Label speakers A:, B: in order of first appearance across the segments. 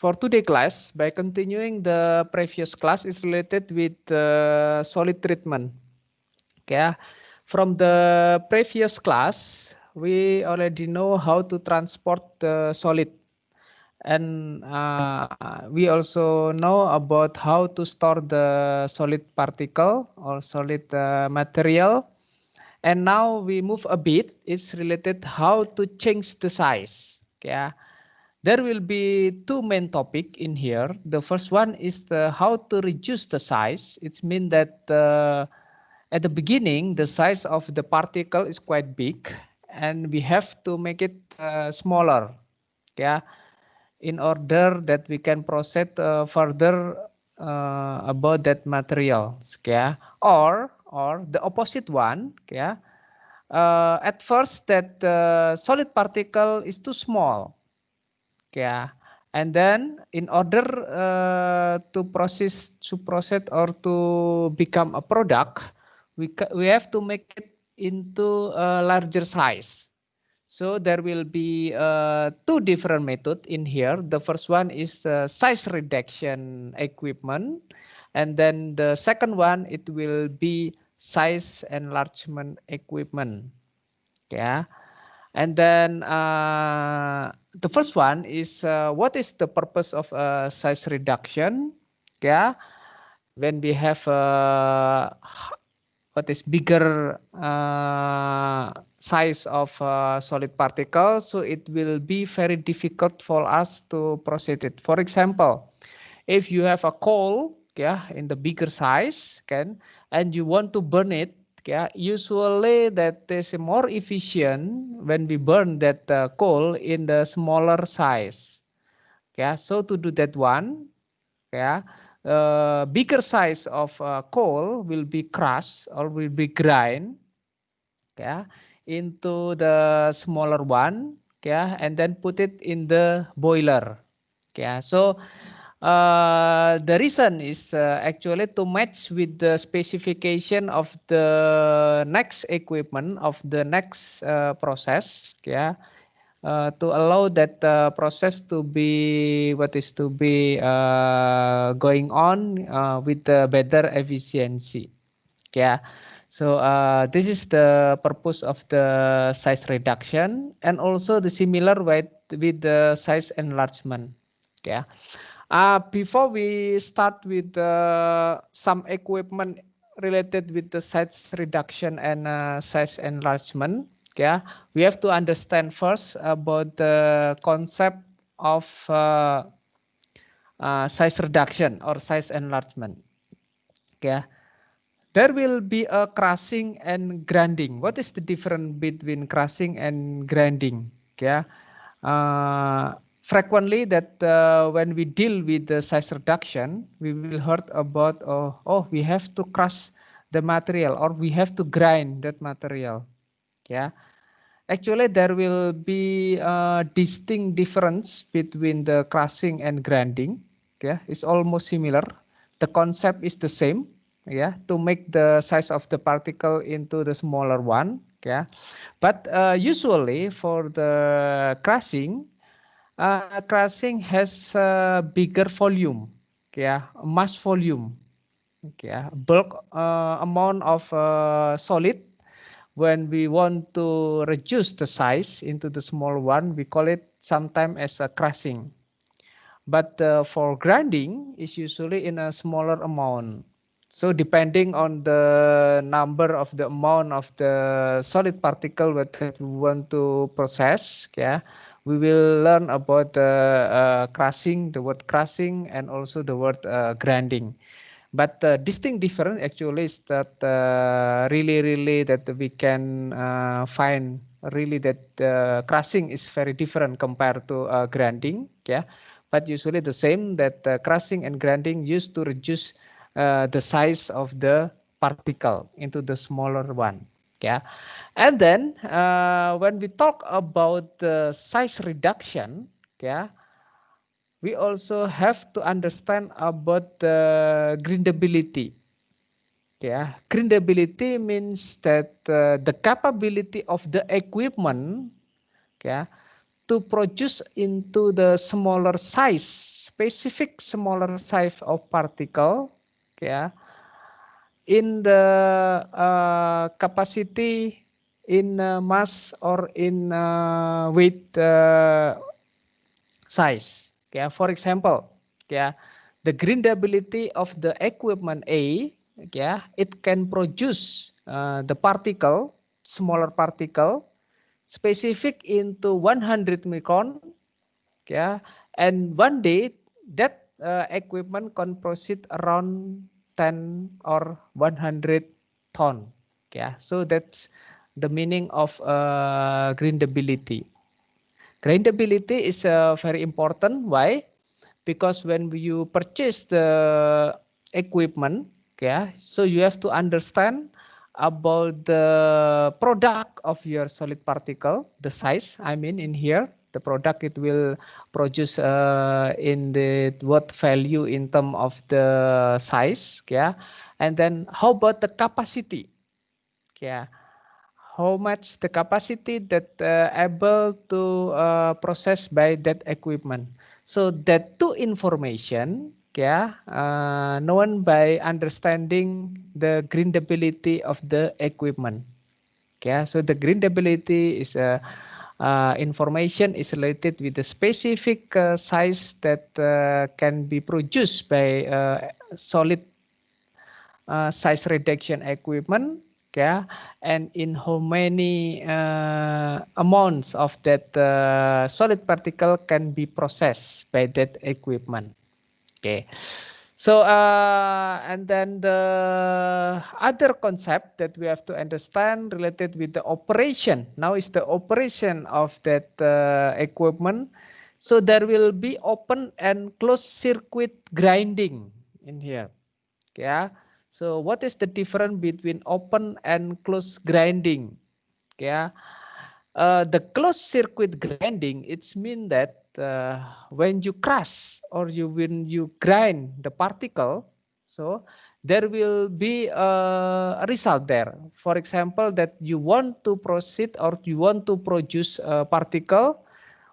A: for today class, by continuing the previous class, is related with solid treatment. Okay, from the previous class, we already know how to transport the solid, and we also know about how to store the solid particle or solid material. And now we move a bit. It's related how to change the size. Okay. There will be two main topic in here. The first one is how to reduce the size. It means that at the beginning, the size of the particle is quite big, and we have to make it smaller. Yeah, in order that we can proceed further about that material. Yeah, or the opposite one. Yeah, at first that solid particle is too small. Yeah, and then in order to proceed or to become a product, we have to make it into a larger size. So there will be two different methods in here. The first one is size reduction equipment, and then the second one it will be size enlargement equipment. Yeah, and then the first one is what is the purpose of size reduction? Yeah, when we have what is bigger size of solid particle, so it will be very difficult for us to proceed it. For example, if you have a coal, yeah, in the bigger size, can, and you want to burn it, yeah, usually that is more efficient when we burn that coal in the smaller size. Yeah, so to do that one, yeah, bigger size of coal will be crushed or will be grind, yeah, into the smaller one, yeah, and then put it in the boiler. Yeah, so the reason is actually to match with the specification of the next equipment of the next process. Yeah, to allow that process to be what is to be going on with the better efficiency. Yeah. So this is the purpose of the size reduction, and also the similar with the size enlargement. Yeah. Before we start with some equipment related with the size reduction and size enlargement, yeah, we have to understand first about the concept of size reduction or size enlargement. Yeah, there will be a crushing and grinding. What is the difference between crushing and grinding? Yeah, frequently that when we deal with the size reduction, we will heard about we have to crush the material or we have to grind that material. Yeah, actually there will be a distinct difference between the crushing and grinding. Yeah, it's almost similar. The concept is the same. Yeah, to make the size of the particle into the smaller one. Yeah, but usually for the crushing, crushing has a bigger volume. Yeah, mass volume. Yeah, bulk amount of solid. When we want to reduce the size into the small one, we call it sometimes as a crushing. But for grinding is usually in a smaller amount. So depending on the number of the amount of the solid particle that we want to process, yeah, we will learn about the crushing, the word crushing, and also the word grinding. But distinct difference actually is that really that we can find really that crushing is very different compared to grinding. Yeah, but usually the same that crushing and grinding used to reduce the size of the particle into the smaller one. Yeah, and then when we talk about the size reduction, yeah, we also have to understand about the grindability. Yeah, grindability means that the capability of the equipment, yeah, to produce into the smaller size, specific smaller size of particle, yeah, in the capacity, in mass or in weight size. Yeah, for example, yeah, the grindability of the equipment A, yeah, it can produce the particle, smaller particle, specific into 100 micron, yeah, and one day that equipment can proceed around 10 or 100 ton. Yeah, so that's the meaning of grindability. Grindability is very important. Why? Because when you purchase the equipment, yeah, so you have to understand about the product of your solid particle, the size. I mean, in here, the product it will produce in the what value in term of the size, yeah, and then how about the capacity, yeah, how much the capacity that able to process by that equipment. So that two information, yeah, known by understanding the grindability of the equipment. Yeah, so the grindability is information is related with the specific size that can be produced by solid size reduction equipment, yeah, and in how many amounts of that solid particle can be processed by that equipment. Okay, so and then the other concept that we have to understand related with the operation. Now is the operation of that equipment. So there will be open and closed circuit grinding in here. Yeah. So what is the difference between open and closed grinding? Yeah. The closed circuit grinding, it's mean that when you crush or when you grind the particle, so there will be a result there. For example, that you want to proceed or you want to produce a particle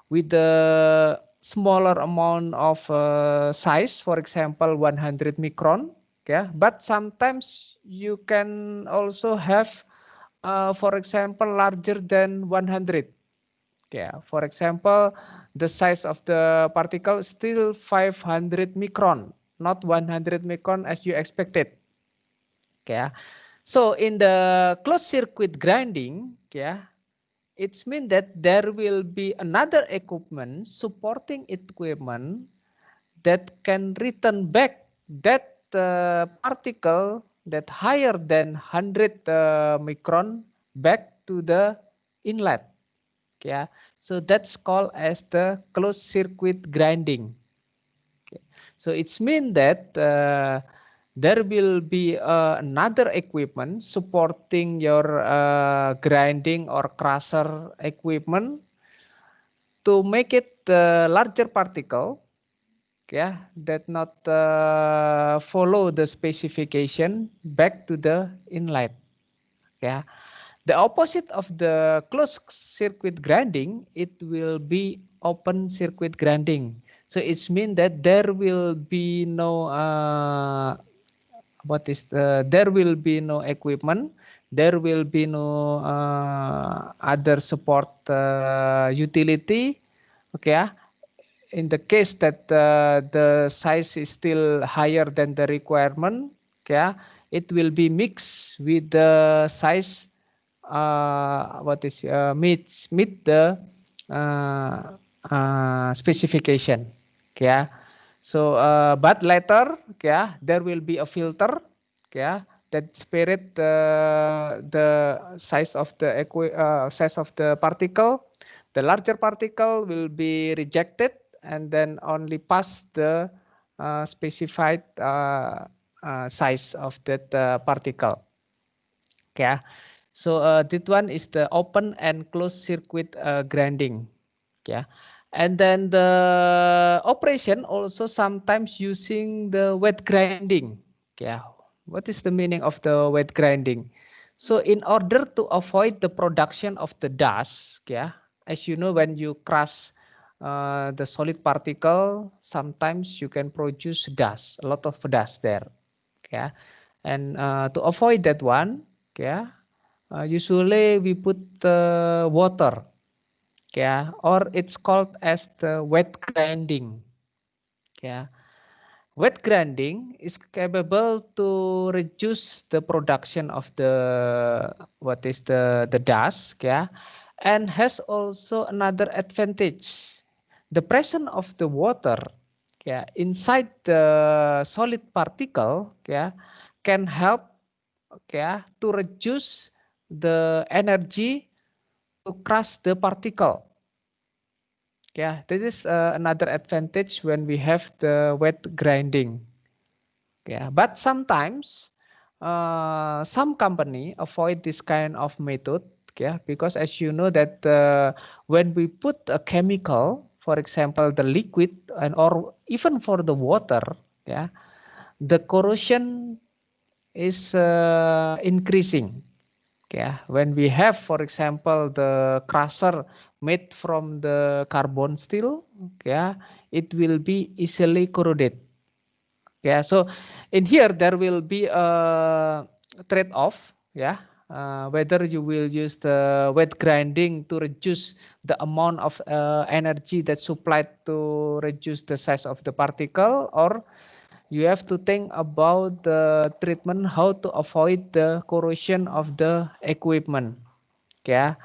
A: with a smaller amount of size, for example, 100 micron. Yeah, but sometimes you can also have, for example, larger than 100. Yeah, for example, the size of the particle is still 500 micron, not 100 micron as you expected. Yeah, so in the closed circuit grinding, yeah, it's mean that there will be another equipment supporting equipment that can return back that particle that higher than 100 micron back to the inlet. Yeah, so that's called as the closed circuit grinding. Okay. So it's mean that there will be another equipment supporting your grinding or crusher equipment to make it larger particle, yeah, that not follow the specification back to the inlet. Yeah, the opposite of the closed circuit grinding, it will be open circuit grinding. So it's mean that there will be no there will be no equipment, there will be no other support utility. Okay, yeah. In the case that the size is still higher than the requirement, yeah, it will be mixed with the size meet the uh, specification. Yeah, so but later, yeah, there will be a filter, yeah, that spirit the size of the size of the particle. The larger particle will be rejected and then only pass the specified size of that particle. Yeah. So that one is the open and closed circuit grinding. Yeah. And then the operation also sometimes using the wet grinding. Yeah. What is the meaning of the wet grinding? So in order to avoid the production of the dust, yeah, as you know, when you crush the solid particle, sometimes you can produce dust, a lot of dust there. Yeah, and to avoid that one, yeah, usually we put water, yeah, or it's called as the wet grinding. Yeah, wet grinding is capable to reduce the production of the what is the dust, yeah, and has also another advantage. The presence of the water, yeah, inside the solid particle, yeah, can help, yeah, to reduce the energy to crush the particle. Yeah, this is another advantage when we have the wet grinding. Yeah, but sometimes some company avoid this kind of method. Yeah, because as you know that when we put a chemical, for example, the liquid and or even for the water, yeah, the corrosion is increasing. Yeah, when we have, for example, the crusher made from the carbon steel, yeah, it will be easily corroded. Yeah, so in here there will be a trade-off, yeah, whether you will use the wet grinding to reduce the amount of energy that's supplied to reduce the size of the particle, or you have to think about the treatment, how to avoid the corrosion of the equipment. Yeah,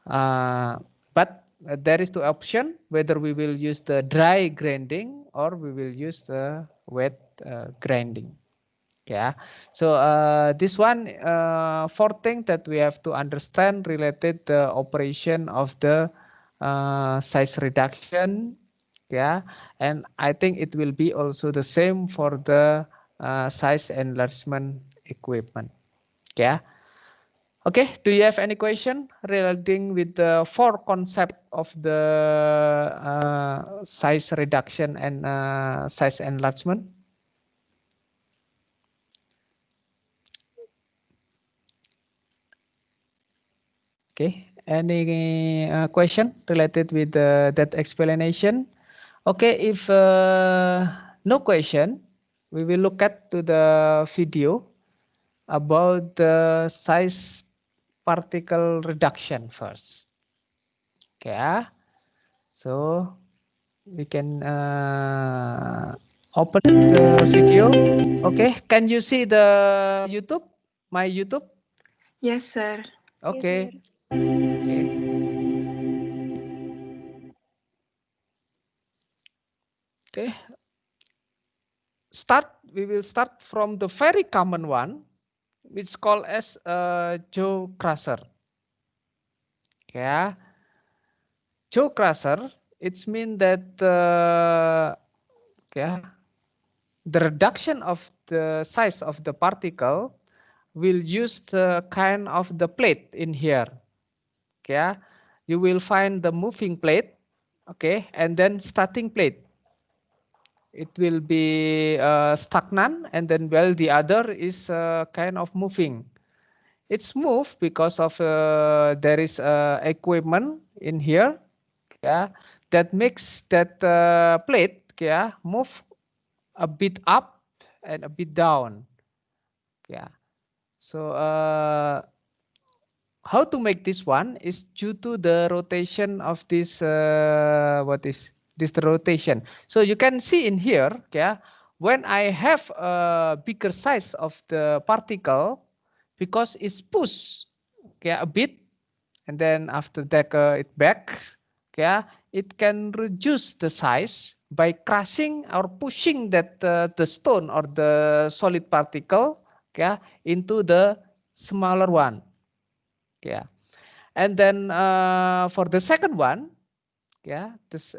A: but there is two option, whether we will use the dry grinding or we will use the wet grinding. Yeah, so this one fourth thing that we have to understand related the operation of the size reduction. Yeah, and I think it will be also the same for the size enlargement equipment. Yeah. Okay, do you have any question relating with the four concept of the size reduction and size enlargement? Okay, any question related with that explanation? Okay, if no question, we will look at to the video about the size particle reduction first. Okay, so we can open the video. Okay, can you see the YouTube? My YouTube?
B: Yes, sir.
A: Okay. Okay. Okay. We will start from the very common one, which called as jaw crusher. Yeah. Jaw crusher, it's mean that yeah, the reduction of the size of the particle will use the kind of the plate in here. Yeah, you will find the moving plate, okay, and then starting plate. It will be stagnant, and then well the other is kind of moving. It's moved because of there is equipment in here, yeah, that makes that plate, yeah, move a bit up and a bit down. Yeah, so how to make this one is due to the rotation of this what is this rotation. So you can see in here, yeah, when I have a bigger size of the particle, because it's pushed, yeah, a bit, and then after that it back, yeah, it can reduce the size by crushing or pushing that the stone or the solid particle, yeah, into the smaller one. Yeah, and then for the second one, yeah, this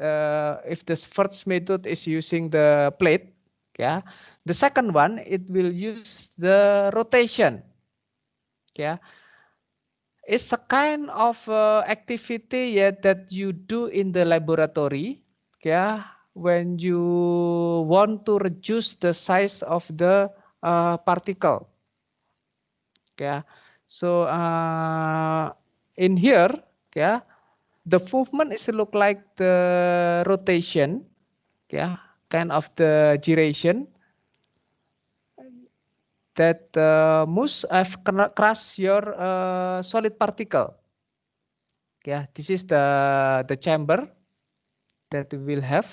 A: if this first method is using the plate, yeah, the second one it will use the rotation. Yeah, it's a kind of activity, yeah, that you do in the laboratory. Yeah, when you want to reduce the size of the particle. Yeah, so in here, yeah, The movement is look like the rotation, yeah, kind of the gyration that must have crush your solid particle. Yeah, this is the chamber that we will have.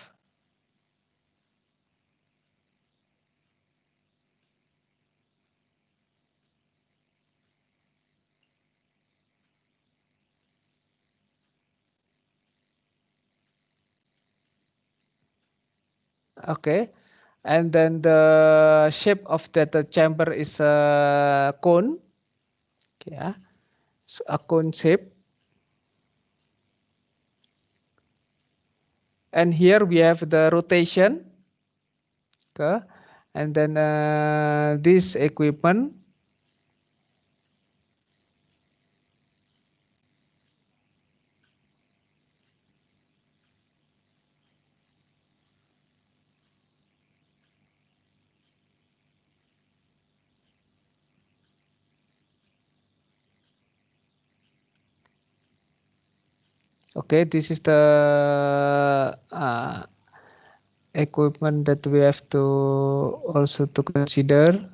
A: Okay, and then the shape of that chamber is a cone. Yeah, so a cone shape. And here we have the rotation. Okay, and then this equipment. Okay, this is the equipment that we have to also to consider.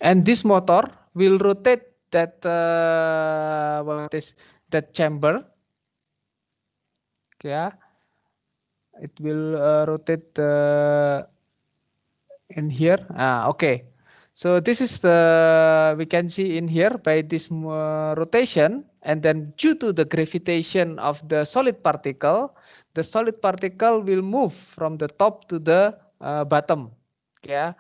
A: And this motor will rotate that what is that chamber. Yeah, it will rotate in here. Okay, so this is the we can see in here by this rotation, and then due to the gravitation of the solid particle will move from the top to the bottom. Yeah,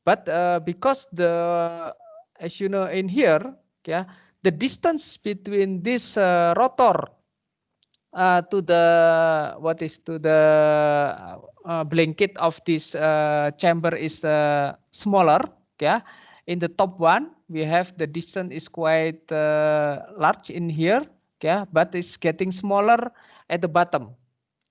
A: but because the as you know in here, yeah, the distance between this rotor to the what is to the blanket of this chamber is smaller. Yeah, in the top one we have the distance is quite large in here. Yeah, but it's getting smaller at the bottom.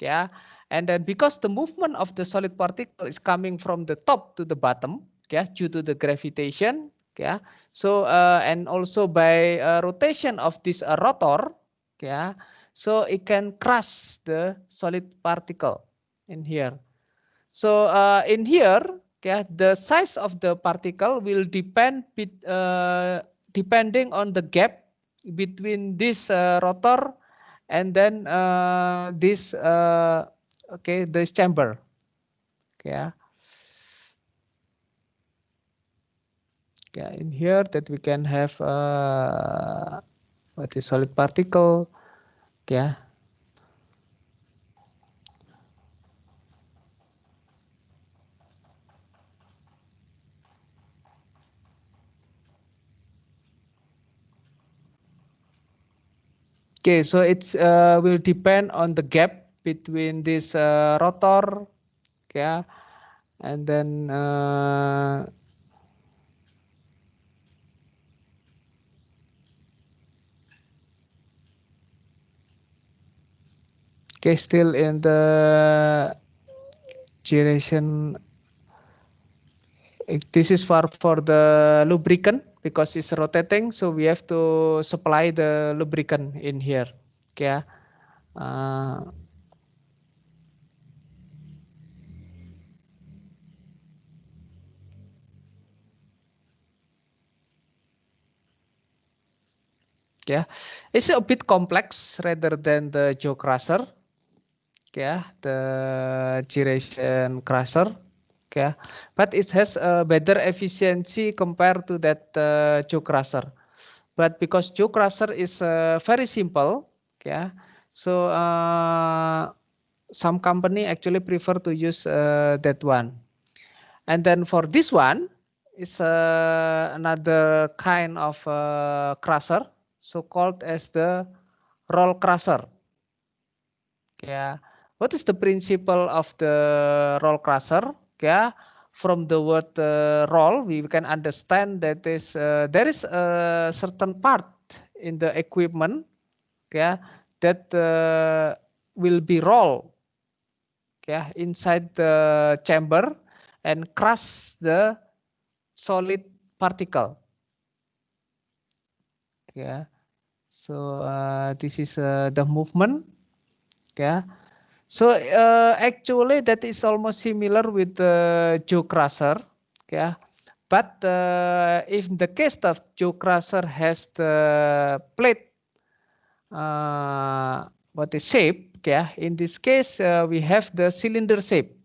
A: Yeah, and then because the movement of the solid particle is coming from the top to the bottom, yeah, due to the gravitation. Yeah, so and also by rotation of this rotor. Yeah, so it can crush the solid particle in here. So in here, yeah, the size of the particle will depend depending on the gap between this rotor and then this okay this chamber. Yeah, yeah, in here that we can have what is solid particle. Yeah. Okay, so it's will depend on the gap between this rotor, yeah, and then okay, still in the duration. This is for the lubricant because it's rotating, so we have to supply the lubricant in here. Okay, uh, yeah, it's a bit complex rather than the jaw crusher. Yeah, the duration crusher. Yeah, but it has a better efficiency compared to that jaw crusher. But because jaw crusher is very simple, yeah, so some company actually prefer to use that one. And then for this one is another kind of crusher, so called as the roll crusher. Yeah, what is the principle of the roll crusher? Yeah, from the word roll, we can understand that there is a certain part in the equipment, yeah, that will be rolled, yeah, inside the chamber and crush the solid particle. Yeah, so this is the movement. Yeah, so actually that is almost similar with the jaw crusher. Yeah, but if the case of jaw crusher has the plate, what is shape? Yeah, in this case we have the cylinder shape.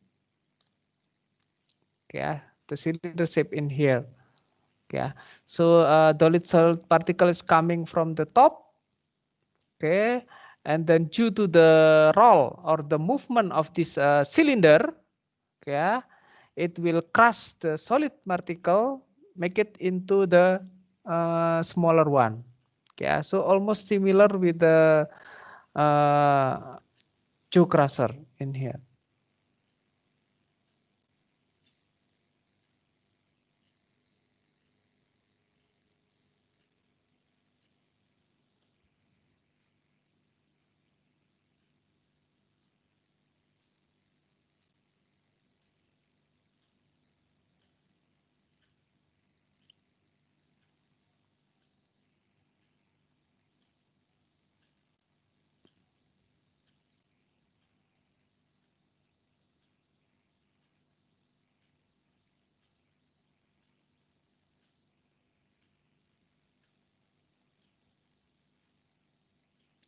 A: Yeah, the cylinder shape in here. Yeah, so solid solid particle is coming from the top. Okay, and then due to the roll or the movement of this cylinder, yeah, it will crush the solid particle, make it into the smaller one. Yeah, so almost similar with the jaw crusher in here.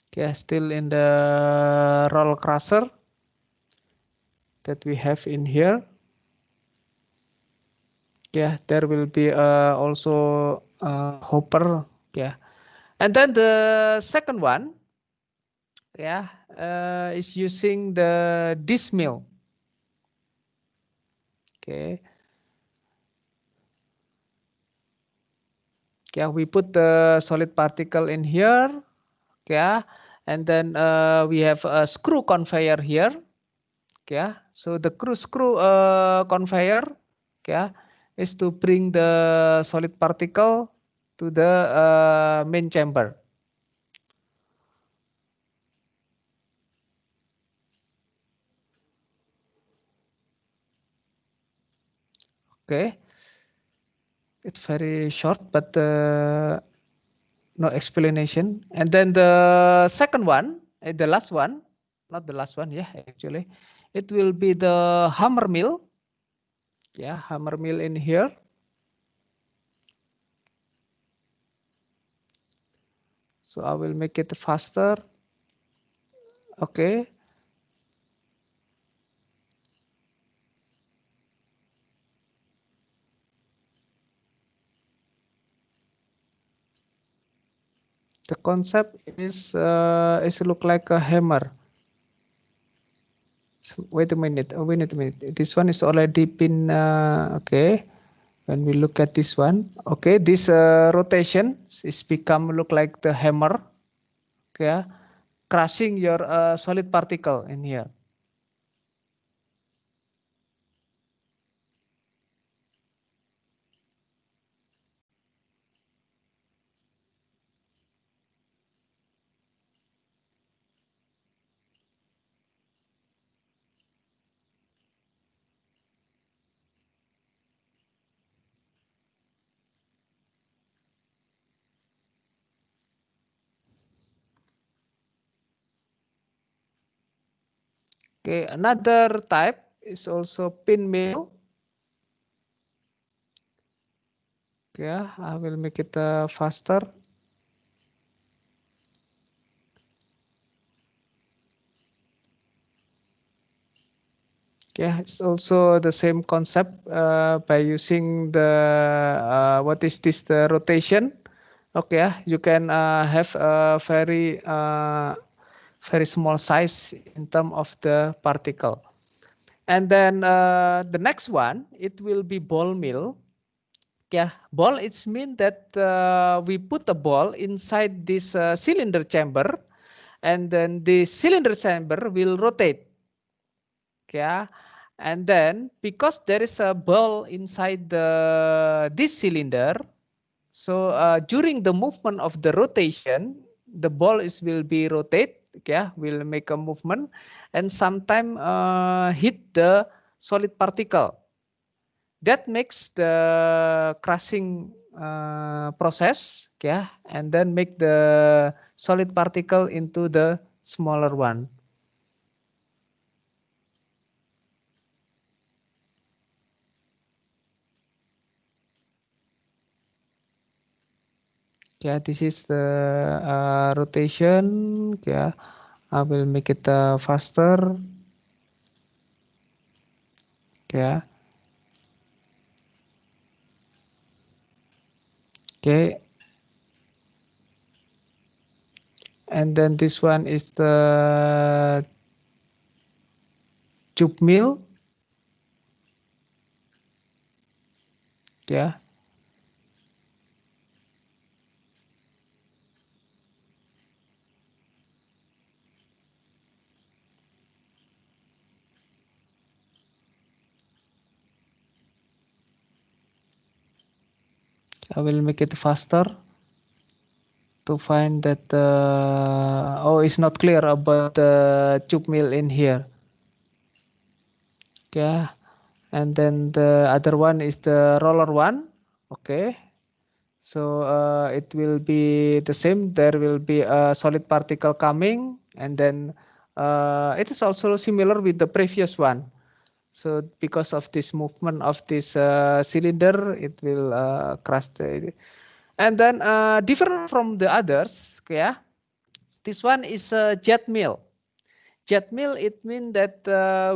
A: Okay, still in the roll crusher that we have in here. Yeah, there will be also a hopper. Yeah, and then the second one, yeah, is using the disc mill. Okay, yeah, we put the solid particle in here. Yeah, and then we have a screw conveyor here. Yeah, so the screw conveyor, yeah, is to bring the solid particle to the main chamber. Okay, it's very short, but no explanation. And then the second one, the last one, not the last one, yeah, actually, it will be the hammer mill. Yeah, hammer mill in here. So I will make it faster. Okay. The concept is look like a hammer. So wait a minute. Oh, wait a minute. This one is already been okay. When we look at this one, okay, this rotation is become look like the hammer. Okay, crushing your solid particle in here. Okay, another type is also pin mill. Okay, I will make it faster. Yeah, it's also the same concept by using the what is this, the rotation. Okay, you can have a very small size in terms of the particle. And then the next one, it will be ball mill. Yeah, ball, it's mean that we put a ball inside this cylinder chamber, and then the cylinder chamber will rotate. Yeah, And then because there is a ball inside this cylinder, so during the movement of the rotation, the ball will be rotate, yeah, will make a movement, and sometime hit the solid particle. That makes the crushing process, yeah, and then make the solid particle into the smaller one. Yeah, this is the rotation. Yeah, I will make it faster. Yeah. Okay. And then this one is the tube mill. Yeah. I will make it faster to find that. Oh, it's not clear about the tube mill in here. Yeah. And then the other one is the roller one. Okay. So it will be the same. There will be a solid particle coming, and then it is also similar with the previous one. So because of this movement of this cylinder, it will crush the. And then different from the others, yeah. This one is a jet mill. Jet mill, it means that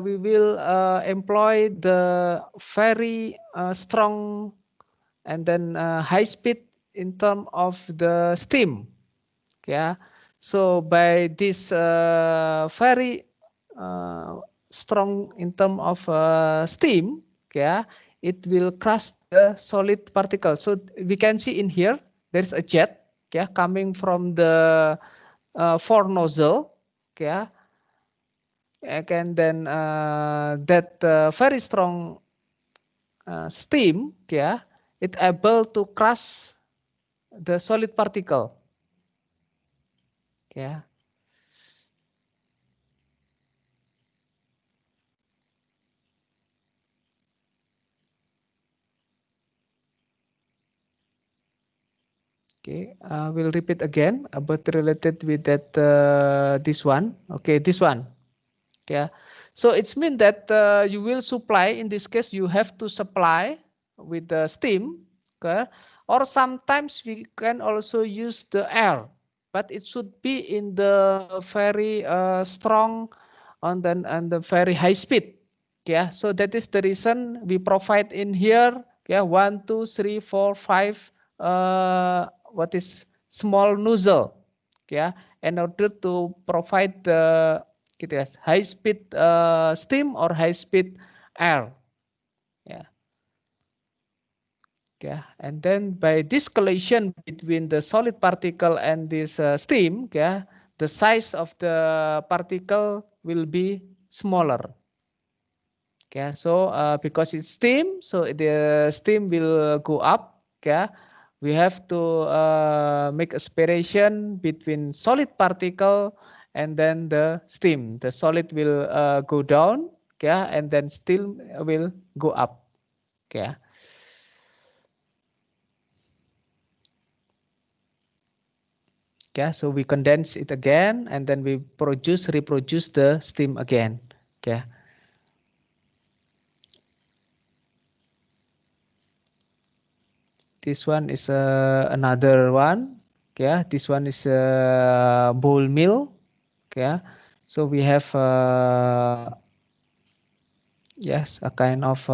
A: we will employ the very strong and then high speed in terms of the steam. Yeah. So by this very uh, strong in terms of steam, yeah, it will crush the solid particle. So we can see in here there's a jet, yeah, coming from the four nozzle, yeah, and then that very strong steam, yeah, it able to crush the solid particle, yeah. Okay, I will repeat again about related with that this one. Okay, this one. Yeah. So it's mean that you will supply. In this case, you have to supply with the steam. Okay, or sometimes we can also use the air, but it should be in the very strong and the very high speed. Yeah. So that is the reason we provide in here. Yeah, 1, 2, 3, 4, 5. What is small nozzle? Yeah, in order to provide the gitu ya, high speed steam or high speed air. Yeah. Yeah. And then by this collision between the solid particle and this steam, yeah, the size of the particle will be smaller. Yeah. So because it's steam, so the steam will go up. Yeah. We have to make a separation between solid particle and then the steam. The solid will go down, yeah, and then steam will go up, yeah. Yeah, so we condense it again, and then we reproduce the steam again, yeah. This one is another one, yeah. This one is a bowl mill, yeah. So we have yes, a kind of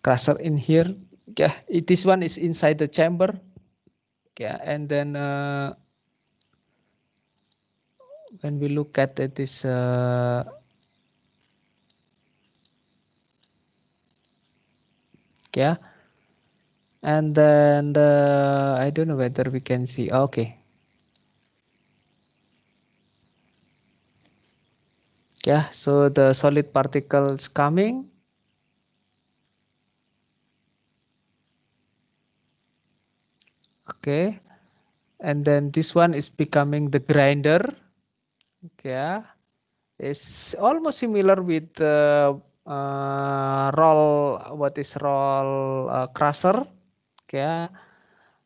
A: crusher in here. Yeah, this one is inside the chamber. Yeah, and then when we look at it, this yeah, and then I don't know whether we can see. Okay, Yeah, so the solid particles coming. Okay, and then this one is becoming the grinder. Yeah, it's almost similar with the roll. What is roll crusher? Yeah,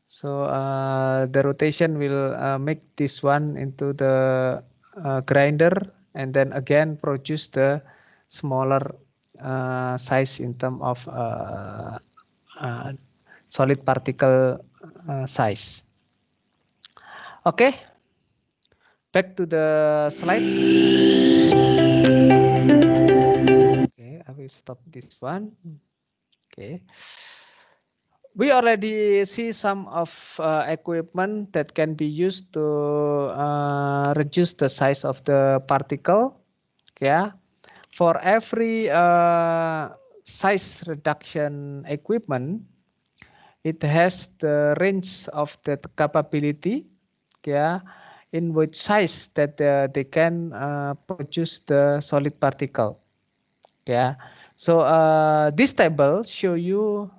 A: so the rotation will make this one into the grinder, and then again produce the smaller size in terms of uh, solid particle size. Okay, back to the slide. Okay, I will stop this one. Okay. We already see some of equipment that can be used to reduce the size of the particle. Yeah, for every size reduction equipment, it has the range of the capability. Yeah, in which size that they can produce the solid particle. Yeah, so this table show you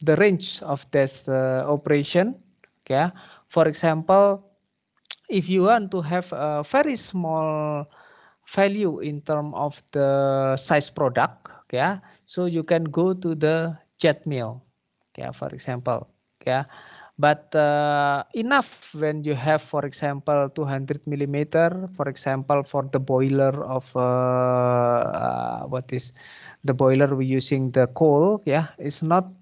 A: the range of this operation. Yeah, for example, if you want to have a very small value in terms of the size product, yeah, so you can go to the jet mill, yeah, for example, yeah. But enough when you have, for example, 200 millimeter, for example, for the boiler of what is the boiler we using the coal, yeah, it's not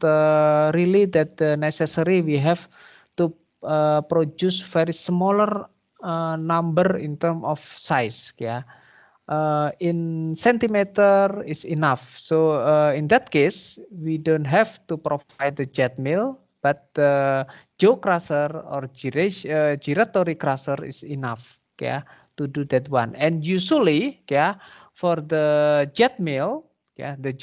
A: really that necessary. We have to produce very smaller number in terms of size, yeah. In centimeter is enough. So in that case, we don't have to provide the jet mill, but the jaw crusher or giratory crusher is enough, yeah, to do that one. And usually, yeah, for the jet mill, yeah, the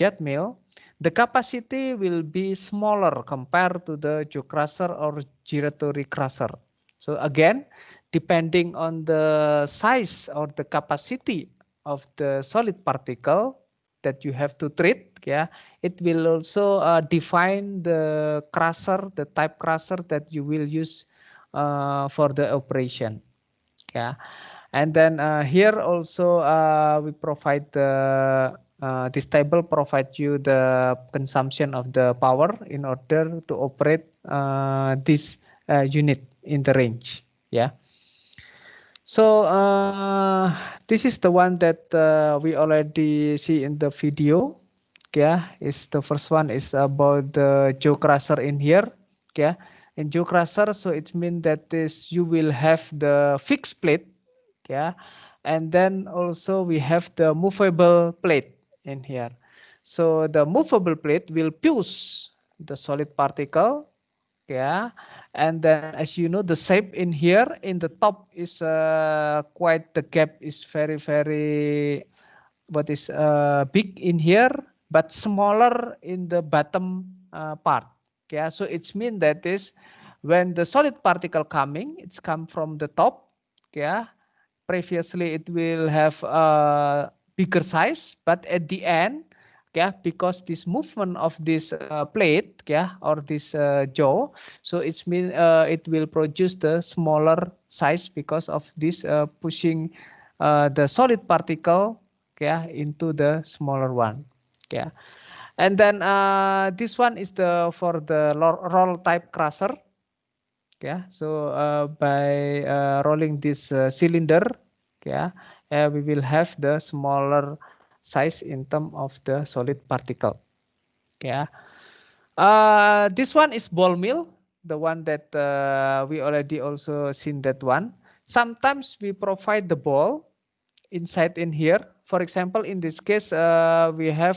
A: capacity will be smaller compared to the jaw crusher or giratory crusher. So again, depending on the size or the capacity of the solid particle that you have to treat, yeah, it will also define the crusher, the type crusher that you will use for the operation, yeah. And then here also we provide the this table provide you the consumption of the power in order to operate this unit in the range, yeah. So this is the one that we already see in the video. Yeah, is the first one is about the jaw crusher in here. Yeah, in jaw crusher, so it means that this you will have the fixed plate. Yeah, and then also we have the movable plate in here. So the movable plate will push the solid particle, yeah, and then as you know the shape in here in the top is quite the gap is very what is big in here but smaller in the bottom part, yeah. So it's mean that is when the solid particle coming, it's come from the top, yeah. Previously it will have a bigger size, but at the end, yeah, because this movement of this plate, yeah, or this jaw, so it's mean it will produce the smaller size because of this pushing the solid particle, yeah, into the smaller one, yeah. And then this one is the for the roll type crusher, yeah. So by rolling this cylinder, yeah, we will have the smaller size in term of the solid particle, yeah. This one is ball mill, the one that we already also seen that one. Sometimes we provide the ball inside in here. For example, in this case, we have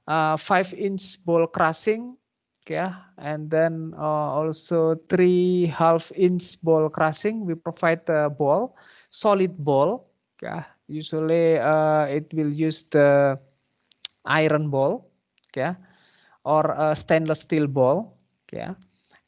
A: 5-inch ball crushing, yeah, and then also 3.5-inch ball crushing. We provide the ball, solid ball, yeah. Usually, it will use the iron ball, yeah, or a stainless steel ball, yeah.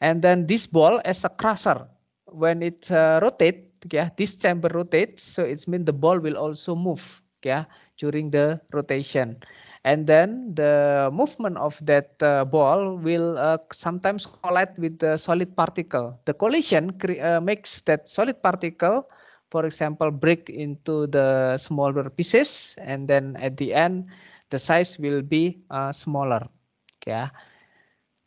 A: And then this ball as a crusher, when it rotate, yeah, this chamber rotates, so it means the ball will also move, yeah, during the rotation. And then the movement of that ball will sometimes collide with the solid particle. The collision makes that solid particle, for example, break into the smaller pieces, and then at the end the size will be smaller. Yeah,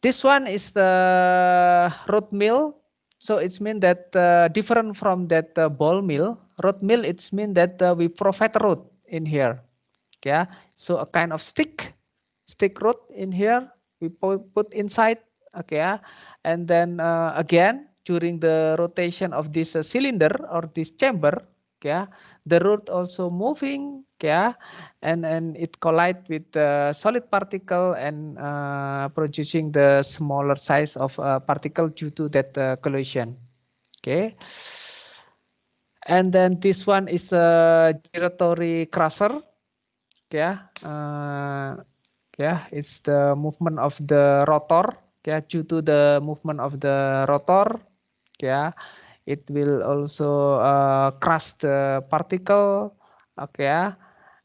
A: this one is the road mill. So it's mean that different from that ball mill. Road mill, it's mean that we provide road in here. Yeah, so a kind of stick root in here we put inside. Okay, yeah. And then again during the rotation of this cylinder or this chamber, yeah, the root also moving, yeah, and it collide with the solid particle and producing the smaller size of particle due to that collision. Okay, and then this one is a giratory crusher. Yeah, yeah, it's the movement of the rotor. Yeah, due to the movement of the rotor, yeah, it will also crush the particle. Okay, yeah.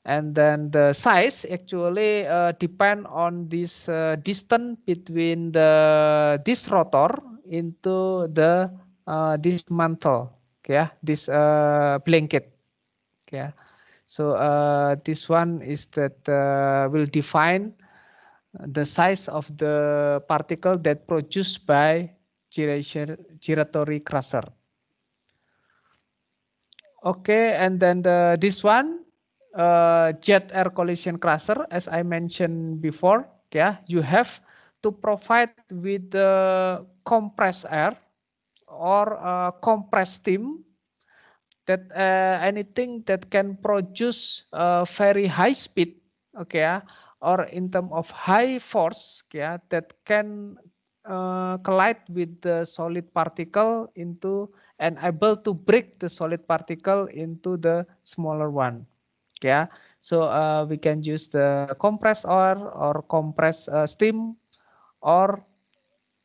A: And then the size actually depend on this distance between the this rotor into the this mantle. Yeah, this blanket. Yeah. So this one is that will define the size of the particle that produced by giratory crusher. Okay, and then this one, jet air collision crusher, as I mentioned before, yeah, you have to provide with the compressed air or compressed steam, that anything that can produce very high speed, okay, or in terms of high force, yeah, that can collide with the solid particle into and able to break the solid particle into the smaller one. Yeah, so we can use the compressed air or compressed steam, or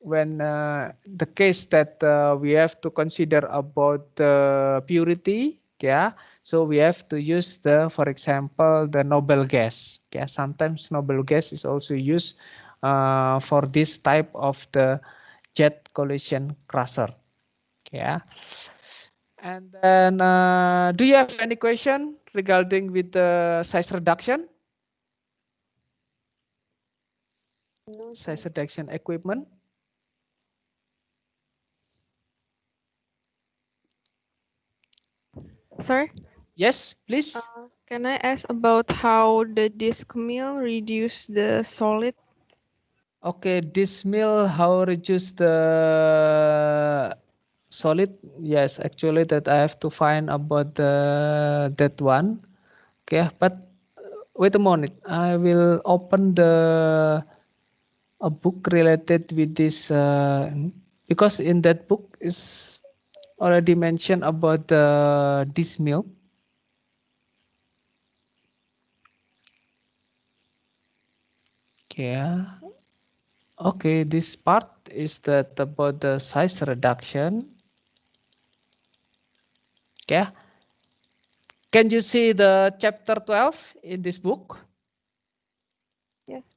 A: when the case that we have to consider about the purity, yeah, so we have to use the, for example, the noble gas. Yeah, sometimes noble gas is also used for this type of the jet collision crusher. Yeah, and then do you have any question regarding with the size reduction,
B: No,
A: size
B: sir.
A: reduction equipment?
B: Sir,
A: Yes, please.
B: can I ask about how the disc mill reduce the solid?
A: Okay, this mill how reduce the solid? Yes, actually that I have to find about the that one. Okay, but wait a moment. I will open the a book related with this because in that book is already mentioned about the this mill. Okay, okay, this part is that about the size reduction. Okay. Can you see the chapter 12 in this book?
B: Yes.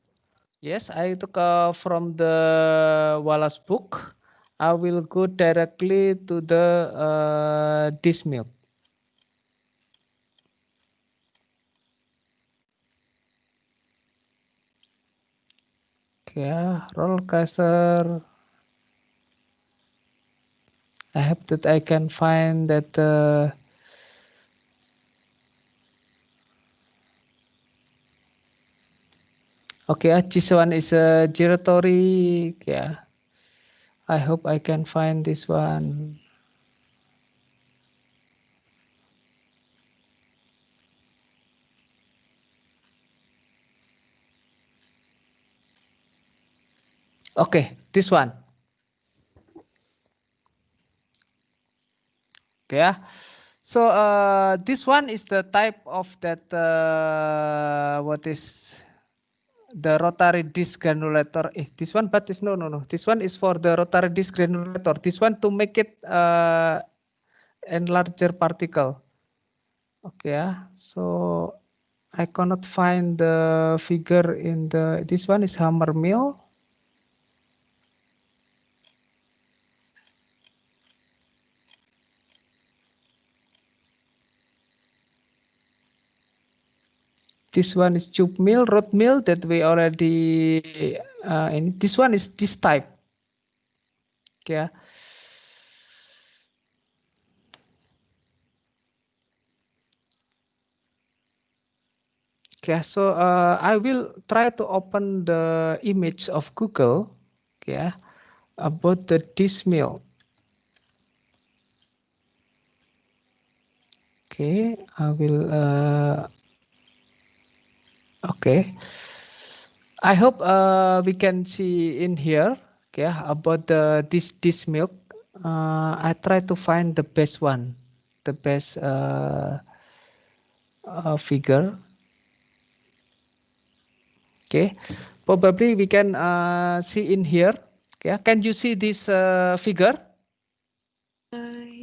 A: Yes, I took from the Wallace book. I will go directly to the this milk. Okay, roller coaster. I hope that I can find that. Okay, this one is a giratory. Yeah, I hope I can find this one. Okay, this one. Okay, yeah. So this one is the type of that what is the rotary disc granulator. This one, but this no. This one is for the rotary disc granulator. This one to make it and larger particle. Okay, so I cannot find the figure in the, this one is hammer mill. This one is tube mill, rod mill that we already, in this one is this type. Okay. Okay, so I will try to open the image of Google, okay, about the this mill. Okay, I will. Okay, I hope we can see in here. Okay, about the this milk. I try to find the best one, the best figure. Okay, probably we can see in here. Okay, can you see this figure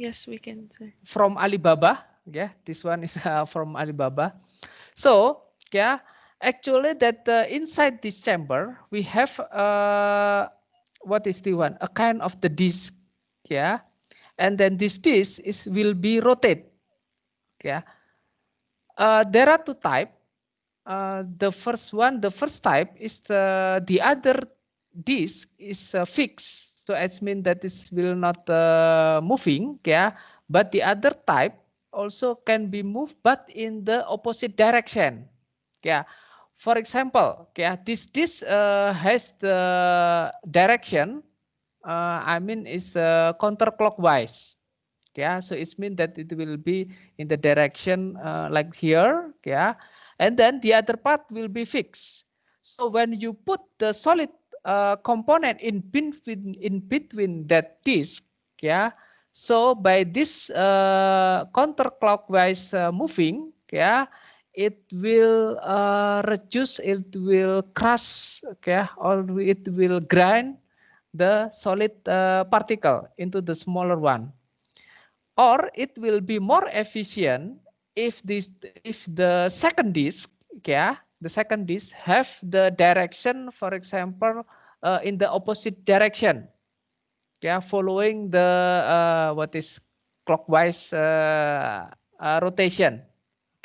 B: Yes, we can, sir.
A: from Alibaba? Yeah, this one is from Alibaba. So yeah, actually that inside this chamber we have what is the one, a kind of the disc, yeah, and then this disc is will be rotate. Yeah, there are two type. The first type is the other disc is fixed, so it means that this will not moving, yeah. But the other type also can be moved, but in the opposite direction, yeah. For example, yeah, this disc has the direction. I mean, is counterclockwise. Yeah, so it means that it will be in the direction like here, yeah, and then the other part will be fixed. So when you put the solid component in between that disc, yeah, so by this counterclockwise moving, yeah, it will reduce, it will crush, okay, or it will grind the solid particle into the smaller one. Or it will be more efficient if the second disk, yeah, the second disk have the direction, for example, in the opposite direction, yeah, following the what is clockwise rotation,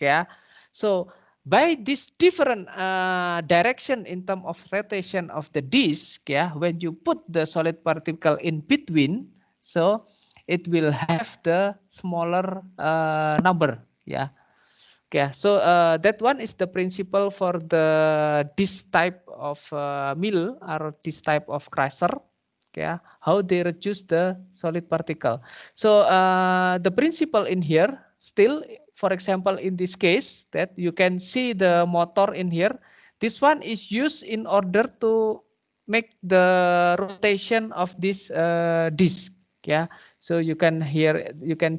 A: yeah. So by this different direction in terms of rotation of the disk, yeah, when you put the solid particle in between, so it will have the smaller number, yeah. Okay, so that one is the principle for this type of mill or this type of crusher. Okay, how they reduce the solid particle. So the principle in here still, for example, in this case, that you can see the motor in here. This one is used in order to make the rotation of this disc. Yeah, so you can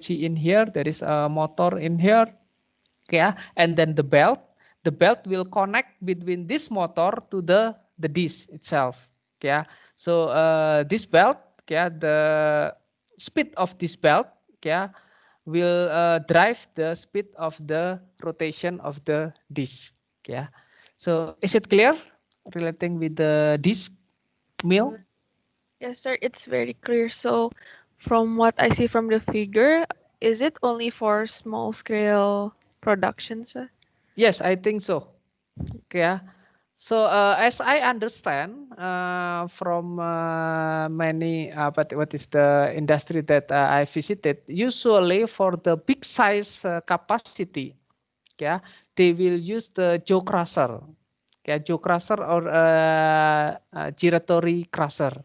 A: see in here there is a motor in here, yeah, and then the belt will connect between this motor to the disc itself, yeah. So this belt, yeah, the speed of this belt, yeah, will drive the speed of the rotation of the disc, yeah. So is it clear relating with the disc mill?
B: Yes, sir, it's very clear. So, from what I see from the figure, is it only for small scale production, sir?
A: Yes, I think so. Yeah. So as I understand from many what is the industry that I visited, usually for the big size capacity, yeah, they will use the jaw crusher, yeah, jaw crusher or giratory crusher,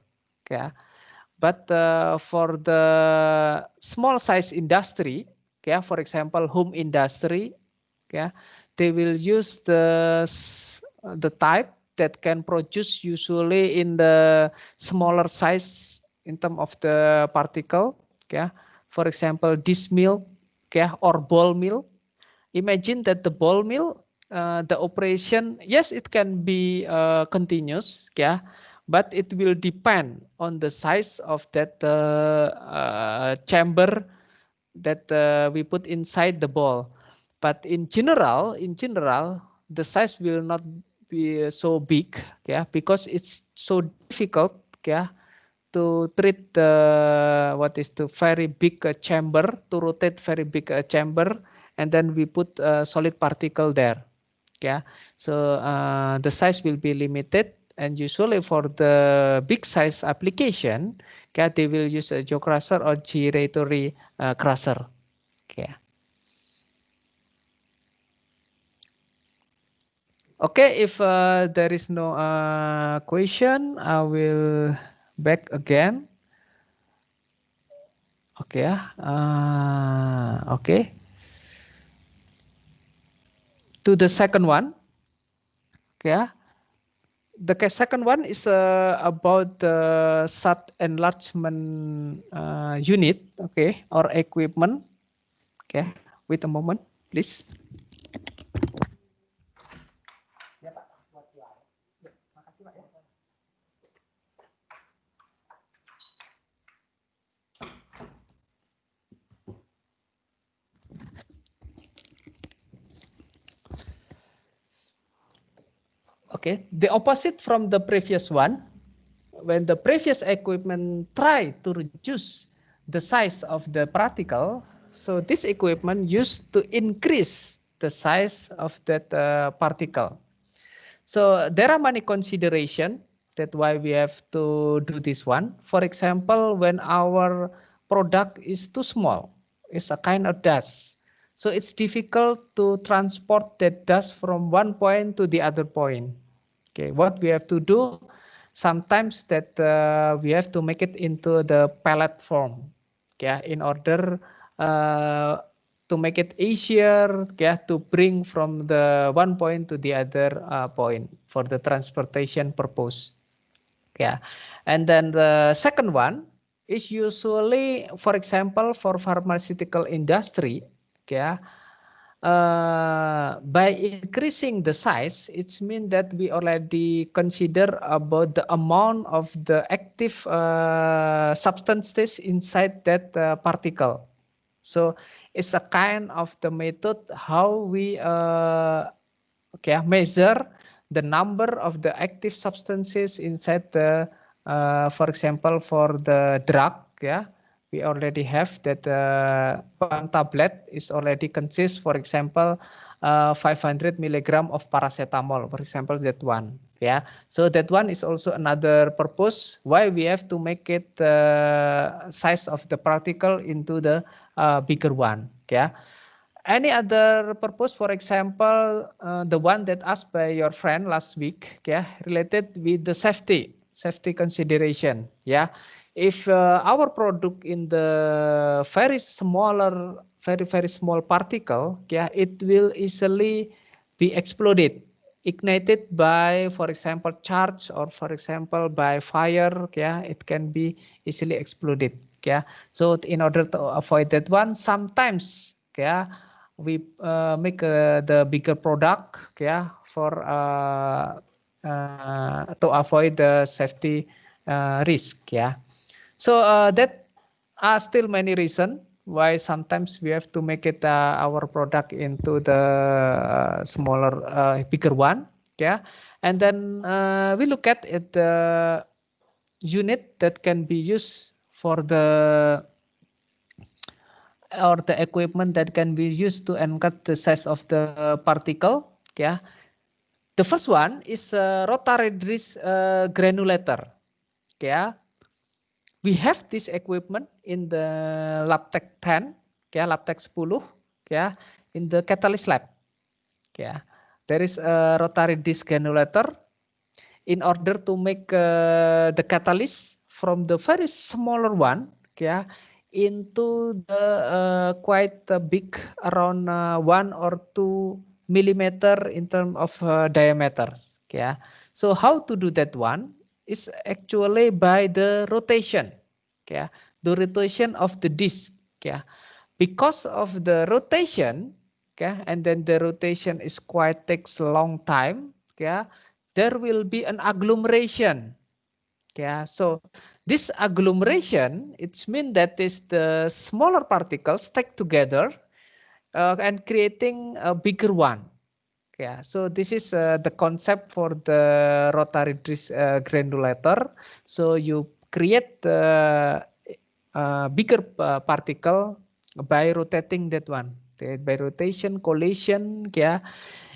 A: yeah. But for the small size industry, yeah, for example, home industry, yeah, they will use the type that can produce usually in the smaller size in terms of the particle, yeah. For example, this mill, yeah, or ball mill. Imagine that the ball mill, the operation, yes, it can be continuous, yeah, but it will depend on the size of that chamber that we put inside the ball. But in general, the size will not be so big, yeah, because it's so difficult, yeah, to treat the what is the very big chamber, to rotate very big chamber, and then we put a solid particle there. Yeah, so the size will be limited, and usually for the big size application, yeah, they will use a jaw crusher or gyratory crusher. Yeah. Okay, if there is no question, I will back again. Okay, okay. To the second one, okay. The second one is about the sat enlargement unit, okay, or equipment. Okay, wait a moment, please. Okay, the opposite from the previous one. When the previous equipment try to reduce the size of the particle, so this equipment used to increase the size of that particle. So there are many consideration that why we have to do this one. For example, when our product is too small, it's a kind of dust. So it's difficult to transport that dust from one point to the other point. Okay, what we have to do, sometimes that we have to make it into the pellet form, yeah, in order uh, to make it easier, yeah, to bring from the one point to the other point for the transportation purpose. Yeah, and then the second one is usually, for example, for pharmaceutical industry, yeah, by increasing the size, it means that we already consider about the amount of the active substances inside that particle. So it's a kind of the method how we okay, measure the number of the active substances inside the, for example, for the drug, yeah, we already have that one tablet is already consists, for example, 500 milligram of paracetamol, for example, that one. Yeah, so that one is also another purpose why we have to make it size of the particle into the bigger one. Yeah. Any other purpose, for example, the one that asked by your friend last week, yeah, related with the safety consideration, yeah. If our product in the very smaller, very small particle, yeah, it will easily be exploded, ignited by, for example, charge, or for example by fire, yeah, it can be easily exploded, yeah. So in order to avoid that one, sometimes, yeah, we make the bigger product, yeah, for to avoid the safety risk, yeah. So that are still many reasons why sometimes we have to make it our product into the smaller, bigger one, yeah. And then we look at it, the unit that can be used for the, or the equipment that can be used to encode the size of the particle. Yeah, the first one is a rotary disk granulator. Yeah, we have this equipment in the Labtech 10, yeah, Labtech 10, yeah, in the catalyst lab. Yeah, there is a rotary disk granulator in order to make the catalyst from the very smaller one, yeah, into the quite big, around 1 or 2 millimeter in terms of diameter. Yeah, so how to do that one is actually by the rotation, yeah, the rotation of the disc, yeah, because of the rotation, okay, and then the rotation is quite takes a long time, yeah, there will be an agglomeration, yeah. So This agglomeration, it's mean that is the smaller particles stack together and creating a bigger one. Yeah, so this is the concept for the rotary disk granulator. So you create the bigger particle by rotating that one. By rotation, collision, yeah.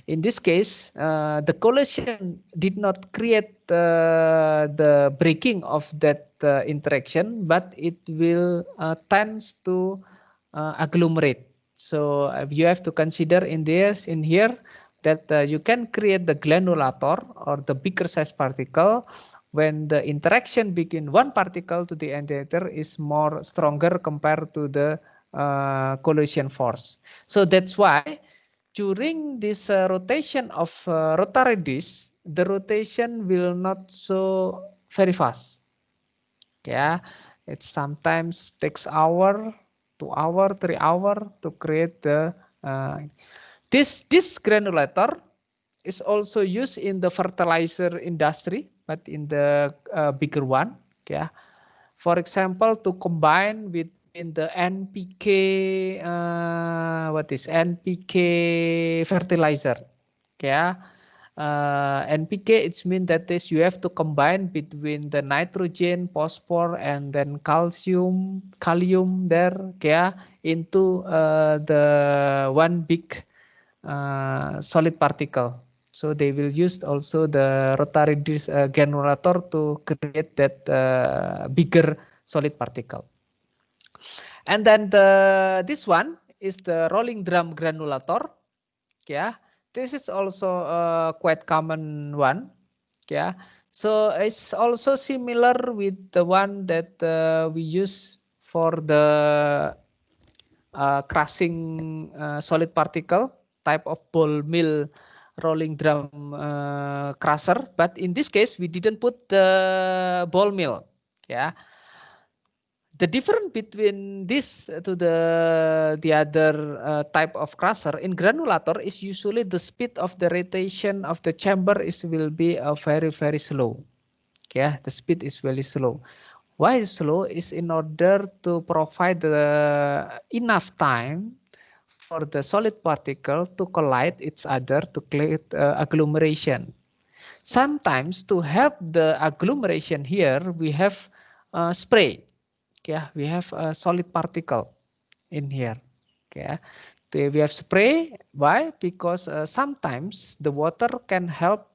A: In this case, the collision did not create the breaking of that interaction, but it will tends to agglomerate. So you have to consider in here that you can create the granulator or the bigger size particle when the interaction between one particle to the other is more stronger compared to the collision force. So that's why during this rotation of rotary disk, the rotation will not so very fast. Yeah, it sometimes takes hour, 2 hour, 3 hour to create the this granulator is also used in the fertilizer industry, but in the bigger one. Yeah, for example, to combine between the NPK, what is NPK fertilizer? Yeah, NPK it's mean that is you have to combine between the nitrogen, phosphor, and then kalium there, yeah, into the one big solid particle. So they will use also the rotary disk granulator to create that bigger solid particle. And then this one is the rolling drum granulator. Yeah, this is also a quite common one. Yeah, so it's also similar with the one that we use for the crushing solid particle type of ball mill rolling drum crusher, but in this case we didn't put the ball mill. Yeah, the difference between this to the other type of crusher in granulator is usually the speed of the rotation of the chamber is will be very slow. Yeah, the speed is very slow. Why is slow is in order to provide the enough time for the solid particle to collide each other to create agglomeration. Sometimes to help the agglomeration here, we have spray. Yeah, we have a solid particle in here. Okay, we have spray. Why? Because sometimes the water can help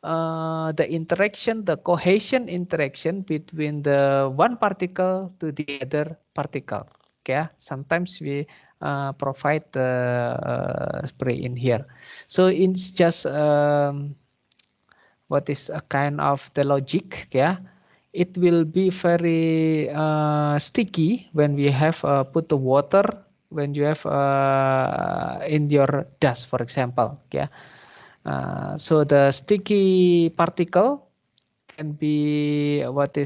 A: the interaction, the cohesion interaction between the one particle to the other particle. Okay, sometimes we provide the spray in here. So it's just what is a kind of the logic. Yeah, it will be very sticky when we have put the water when you have in your dust, for example. Yeah, so the sticky particle can be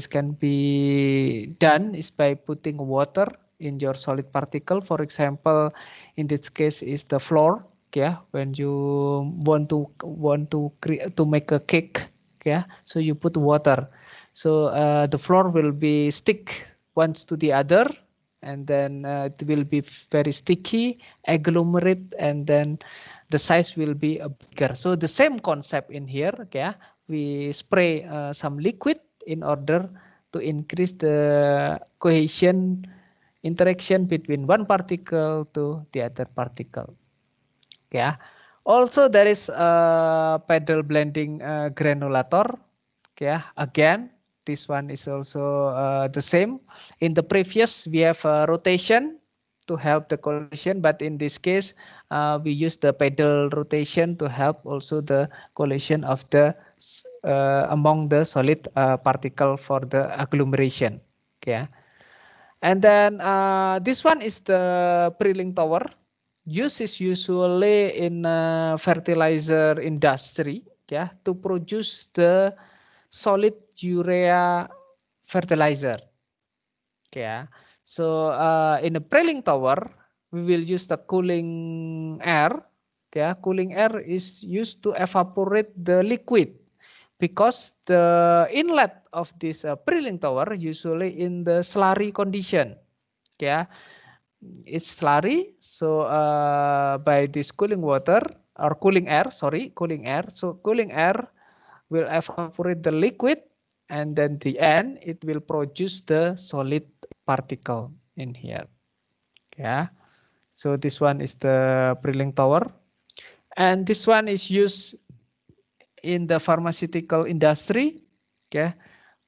A: can be done is by putting water in your solid particle. For example, in this case is the flour. Yeah, when you want to create to make a cake. Yeah, so you put water. So the flour will be stick once to the other, and then it will be very sticky, agglomerate, and then the size will be bigger. So the same concept in here. Yeah, we spray some liquid in order to increase the cohesion interaction between one particle to the other particle. Yeah. Also, there is a pedal blending granulator. Yeah. Again, this one is also the same. In the previous, we have rotation to help the collision, but in this case, we use the pedal rotation to help also the collision of the among the solid particle for the agglomeration. Yeah. And then this one is the Prilling tower. Use is usually in fertilizer industry, yeah, to produce the solid urea fertilizer. Yeah. So in a Prilling tower, we will use the cooling air. Yeah, cooling air is used to evaporate the liquid because the inlet of this pre-link tower usually in the slurry condition. Yeah, it's slurry. So by this cooling water or cooling air, cooling air. So cooling air will evaporate the liquid, and then the end it will produce the solid particle in here. Yeah. So this one is the pre-link tower, and this one is used in the pharmaceutical industry, okay,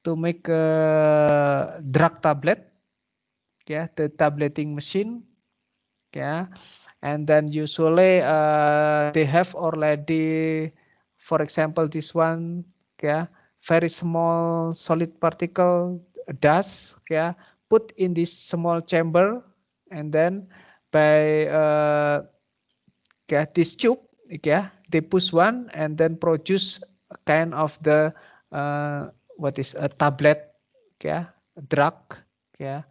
A: to make a drug tablet, yeah, the tableting machine, yeah, and then usually they have already, for example, this one, yeah, very small solid particle dust, yeah, put in this small chamber, and then by this tube, yeah, they push one and then produce a kind of the what is a tablet, yeah, drug, yeah,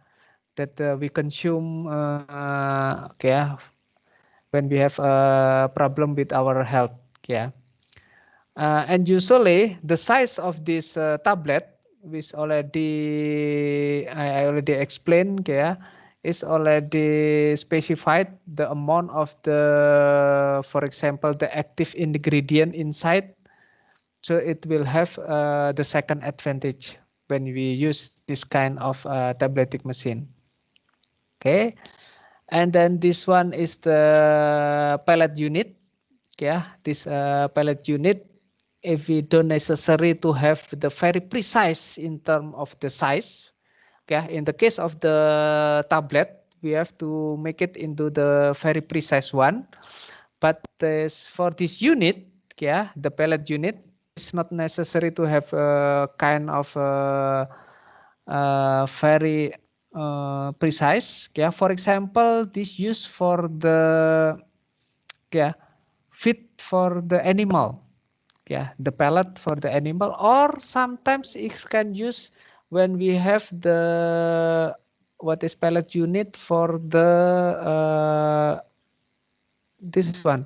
A: that we consume, yeah, when we have a problem with our health, yeah. And usually the size of this tablet, which already I already explained, yeah, is already specified the amount of the, for example, the active ingredient inside. So it will have the second advantage when we use this kind of tabletic machine. Okay, and then this one is the pellet unit. Yeah, this pellet unit, if we don't necessary to have the very precise in term of the size, okay, in the case of the tablet we have to make it into the very precise one, but for this unit, yeah, the pellet unit, it's not necessary to have a kind of very precise, yeah. For example, this used for the, yeah, feed for the animal, yeah, the pellet for the animal, or sometimes it can use when we have the, what is pellet unit for the this one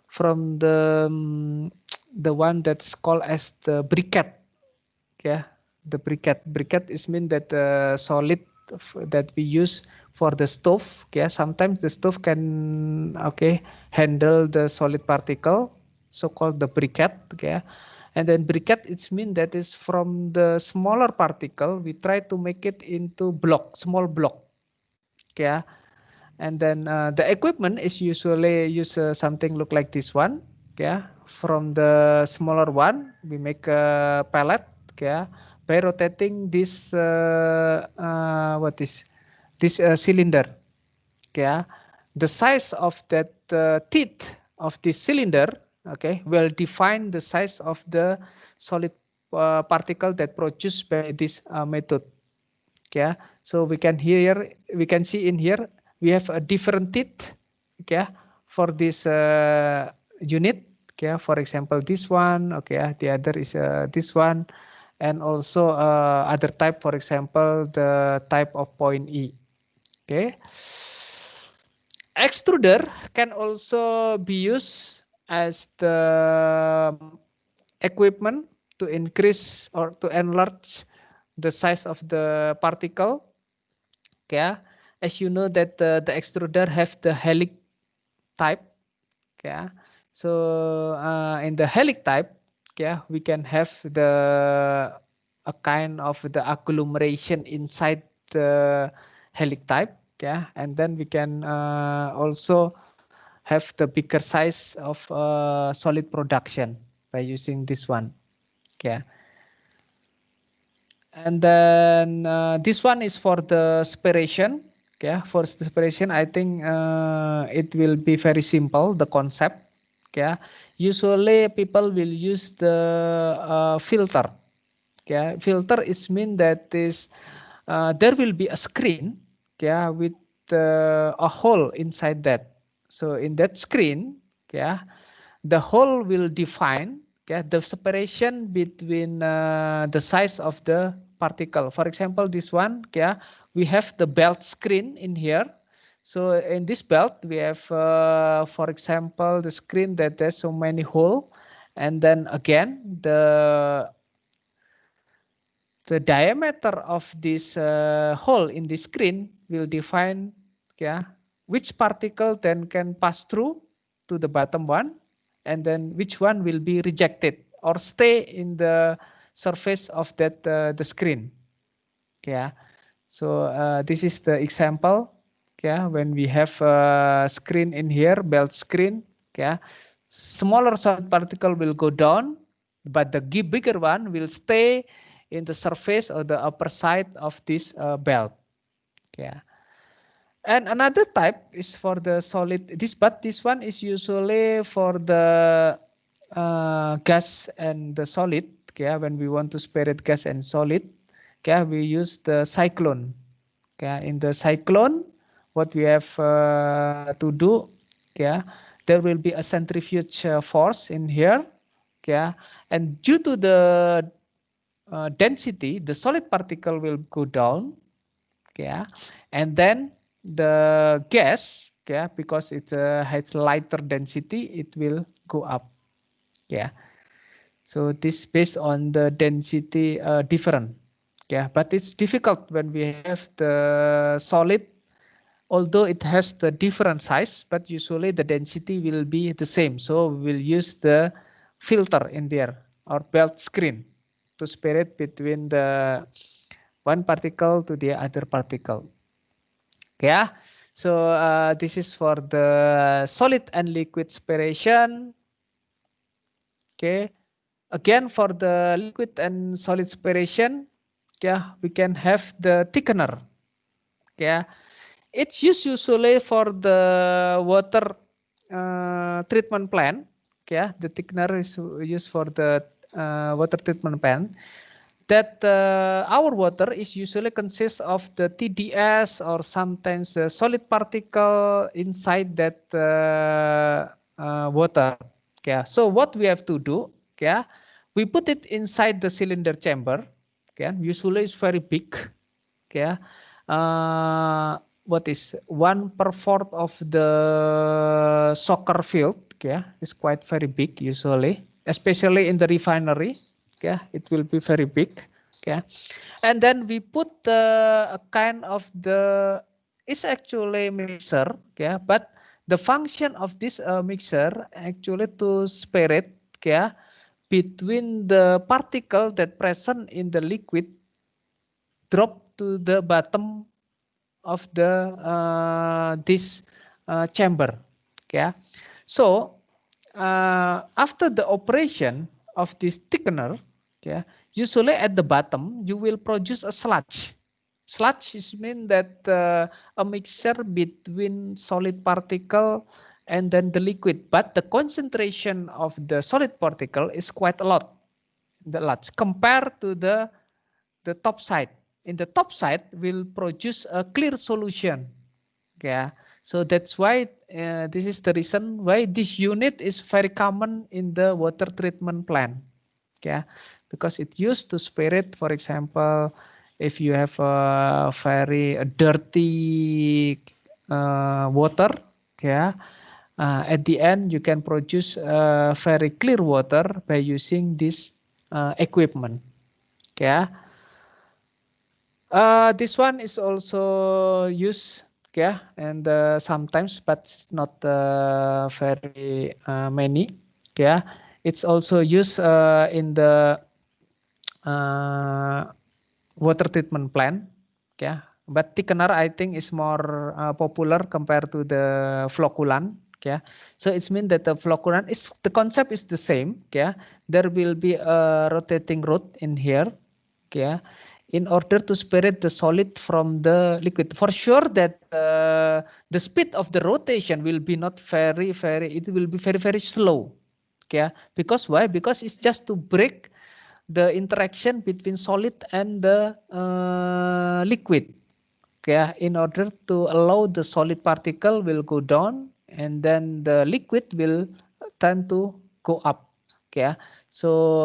A: from the one that's called as the briquette, yeah, the briquette is mean that solid that we use for the stove, yeah, sometimes the stove can, okay, handle the solid particle, so called the briquette, yeah. And then briquette, it's mean that is from the smaller particle we try to make it into block, small block, yeah. And then the equipment is usually use something look like this one, yeah. From the smaller one we make a pallet, yeah, by rotating this what is this cylinder, yeah. The size of that teeth of this cylinder, okay, will define the size of the solid particle that produced by this method, yeah. So we can see in here we have a different teeth, okay, for this unit, okay. For example, this one, okay, the other is this one, and also other type, for example, the type of point E, okay. Extruder can also be used as the equipment to increase or to enlarge the size of the particle. Yeah, as you know that the extruder have the helix type. Yeah, so in the helix type, yeah, we can have the a kind of the agglomeration inside the helix type. Yeah, and then we can also have the bigger size of solid production by using this one. Yeah. And then this one is for the separation. Okay, for the separation, I think it will be very simple, the concept. Okay, usually people will use the filter. Okay, filter is mean that is there will be a screen, okay, with a hole inside that. So in that screen, okay, the hole will define, okay, the separation between the size of the particle. For example, this one, okay, we have the belt screen in here. So in this belt, we have, for example, the screen that there's so many hole, And then again, the diameter of this hole in the screen will define, yeah, which particle then can pass through to the bottom one, and then which one will be rejected or stay in the surface of that the screen. Yeah. So this is the example. Yeah, when we have a screen in here, belt screen. Yeah, smaller solid particle will go down, but the bigger one will stay in the surface or the upper side of this belt. Yeah. And another type is for the solid. But this one is usually for the gas and the solid. Yeah, when we want to separate gas and solid, yeah, we use the cyclone. Yeah, in the cyclone, what we have to do, yeah, there will be a centrifuge force in here. Yeah, and due to the density, the solid particle will go down. Yeah, and then the gas, yeah, because it has lighter density, it will go up. Yeah, so this based on the density different. Yeah, but it's difficult when we have the solid, although it has the different size, but usually the density will be the same. So we will use the filter in there or belt screen to separate between the one particle to the other particle. Yeah, so this is for the solid and liquid separation. Okay, again for the liquid and solid separation, yeah, we can have the thickener. Yeah, it's used usually for the water treatment plant. Yeah, the thickener is used for the water treatment plant. That our water is usually consists of the TDS or sometimes the solid particle inside that water. Yeah. So what we have to do? Yeah, we put it inside the cylinder chamber. Okay, usually it's very big. Okay, what is 1/4 of the soccer field? Okay, is quite very big usually, especially in the refinery. Okay, it will be very big. Okay, and then we put a kind of the it's actually mixer. Okay, but the function of this mixer actually to separate, okay, between the particle that present in the liquid drop to the bottom of the this chamber. Okay, so after the operation of this thickener, okay, usually at the bottom you will produce a sludge. Sludge is mean that a mixture between solid particle and then the liquid, but the concentration of the solid particle is quite a lot, the large compared to the top side. In the top side will produce a clear solution. Yeah, so that's why this is the reason why this unit is very common in the water treatment plant. Yeah, because it used to spirit, for example, if you have a very dirty water, yeah, at the end you can produce very clear water by using this equipment. Yeah, this one is also used, yeah, and sometimes, but not very many. Yeah, it's also used in the uh, water treatment plant. Yeah, but thickener I think is more popular compared to the flocculant. Yeah, so it's mean that the flocculant is the concept is the same. Yeah, there will be a rotating rod in here. Yeah, in order to separate the solid from the liquid. For sure that the speed of the rotation will be not very, it will be very slow. Okay, because why? Because it's just to break the interaction between solid and the liquid. Okay, in order to allow the solid particle will go down and then the liquid will tend to go up. Okay, so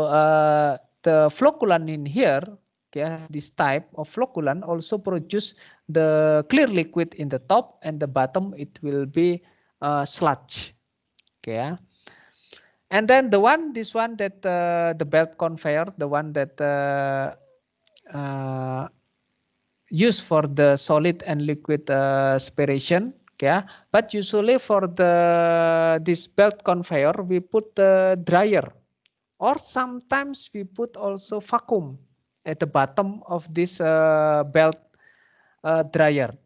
A: the flocculant in here, okay, this type of flocculant also produce the clear liquid in the top, and the bottom it will be sludge. Okay, And then this one that the belt conveyor, the one that used for the solid and liquid separation. Yeah, but usually for this belt conveyor, we put the dryer, or sometimes we put also vacuum at the bottom of this belt dryer.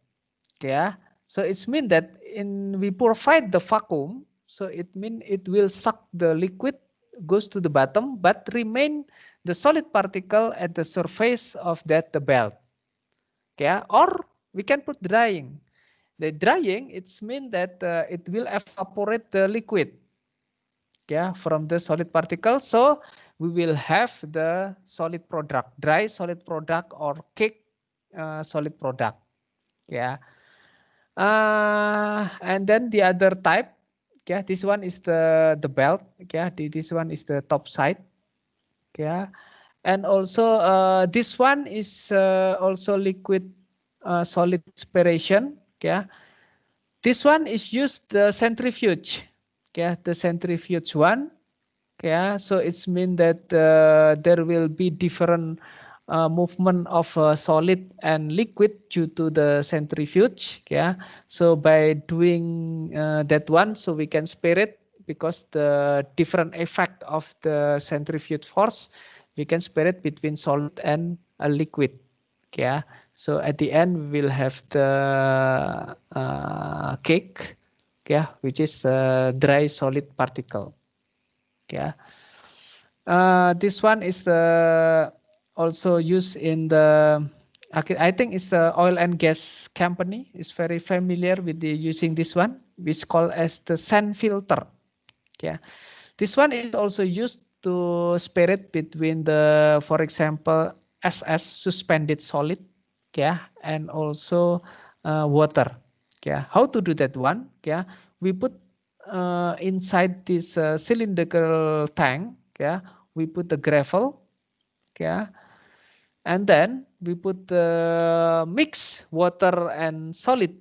A: Yeah, so it's mean that in we provide the vacuum, so it mean it will suck the liquid, goes to the bottom, but remain the solid particle at the surface of that the belt. Yeah, or we can put drying. The drying, it's mean that it will evaporate the liquid, yeah, from the solid particle. So we will have the solid product, dry solid product or cake solid product. Yeah. And then the other type, yeah, this one is the belt. Yeah, this one is the top side. Yeah, and also this one is also liquid solid separation. Yeah, this one is used the centrifuge. Yeah, the centrifuge one. Yeah, so it's mean that there will be different movement of solid and liquid due to the centrifuge. Yeah, so by doing that one, so we can spare it because the different effect of the centrifuge force, we can spare it between solid and a liquid. Yeah, so at the end we will have the cake, yeah, which is dry solid particle. Yeah, this one is the also used in the I think it's the oil and gas company is very familiar with the using this one, which called as the sand filter. Yeah, this one is also used to spare it between the, for example, SS suspended solid, yeah, and also water. Yeah, how to do that one? Yeah, we put inside this cylindrical tank. Yeah, we put the gravel. Yeah, and then we put the mix water and solid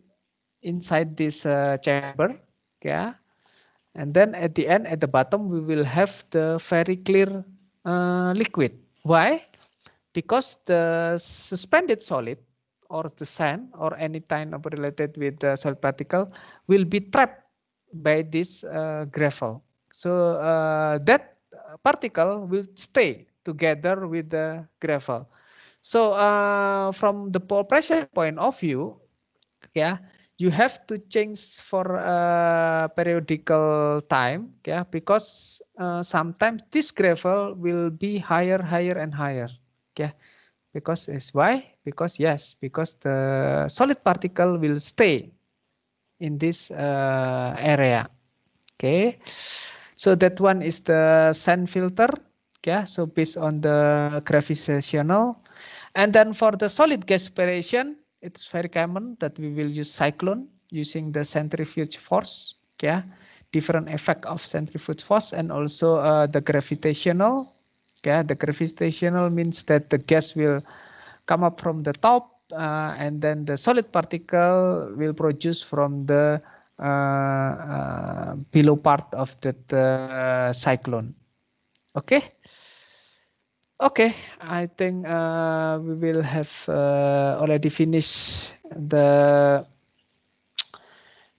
A: inside this chamber. Yeah, and then at the end, at the bottom, we will have the very clear liquid. Why? Because the suspended solid or the sand or any kind of related with the solid particle will be trapped by this gravel. So that particle will stay together with the gravel. So from the pressure point of view, yeah, you have to change for periodical time, yeah, because sometimes this gravel will be higher and higher. Yeah, because is why? Because yes, because the solid particle will stay in this area. Okay, so that one is the sand filter. Yeah, so based on the gravitational, and then for the solid gas separation, it's very common that we will use cyclone using the centrifuge force. Yeah, different effect of centrifuge force and also the gravitational. Yeah, the gravitational means that the gas will come up from the top and then the solid particle will produce from the below part of that cyclone. Okay. Okay, I think we will have already finished the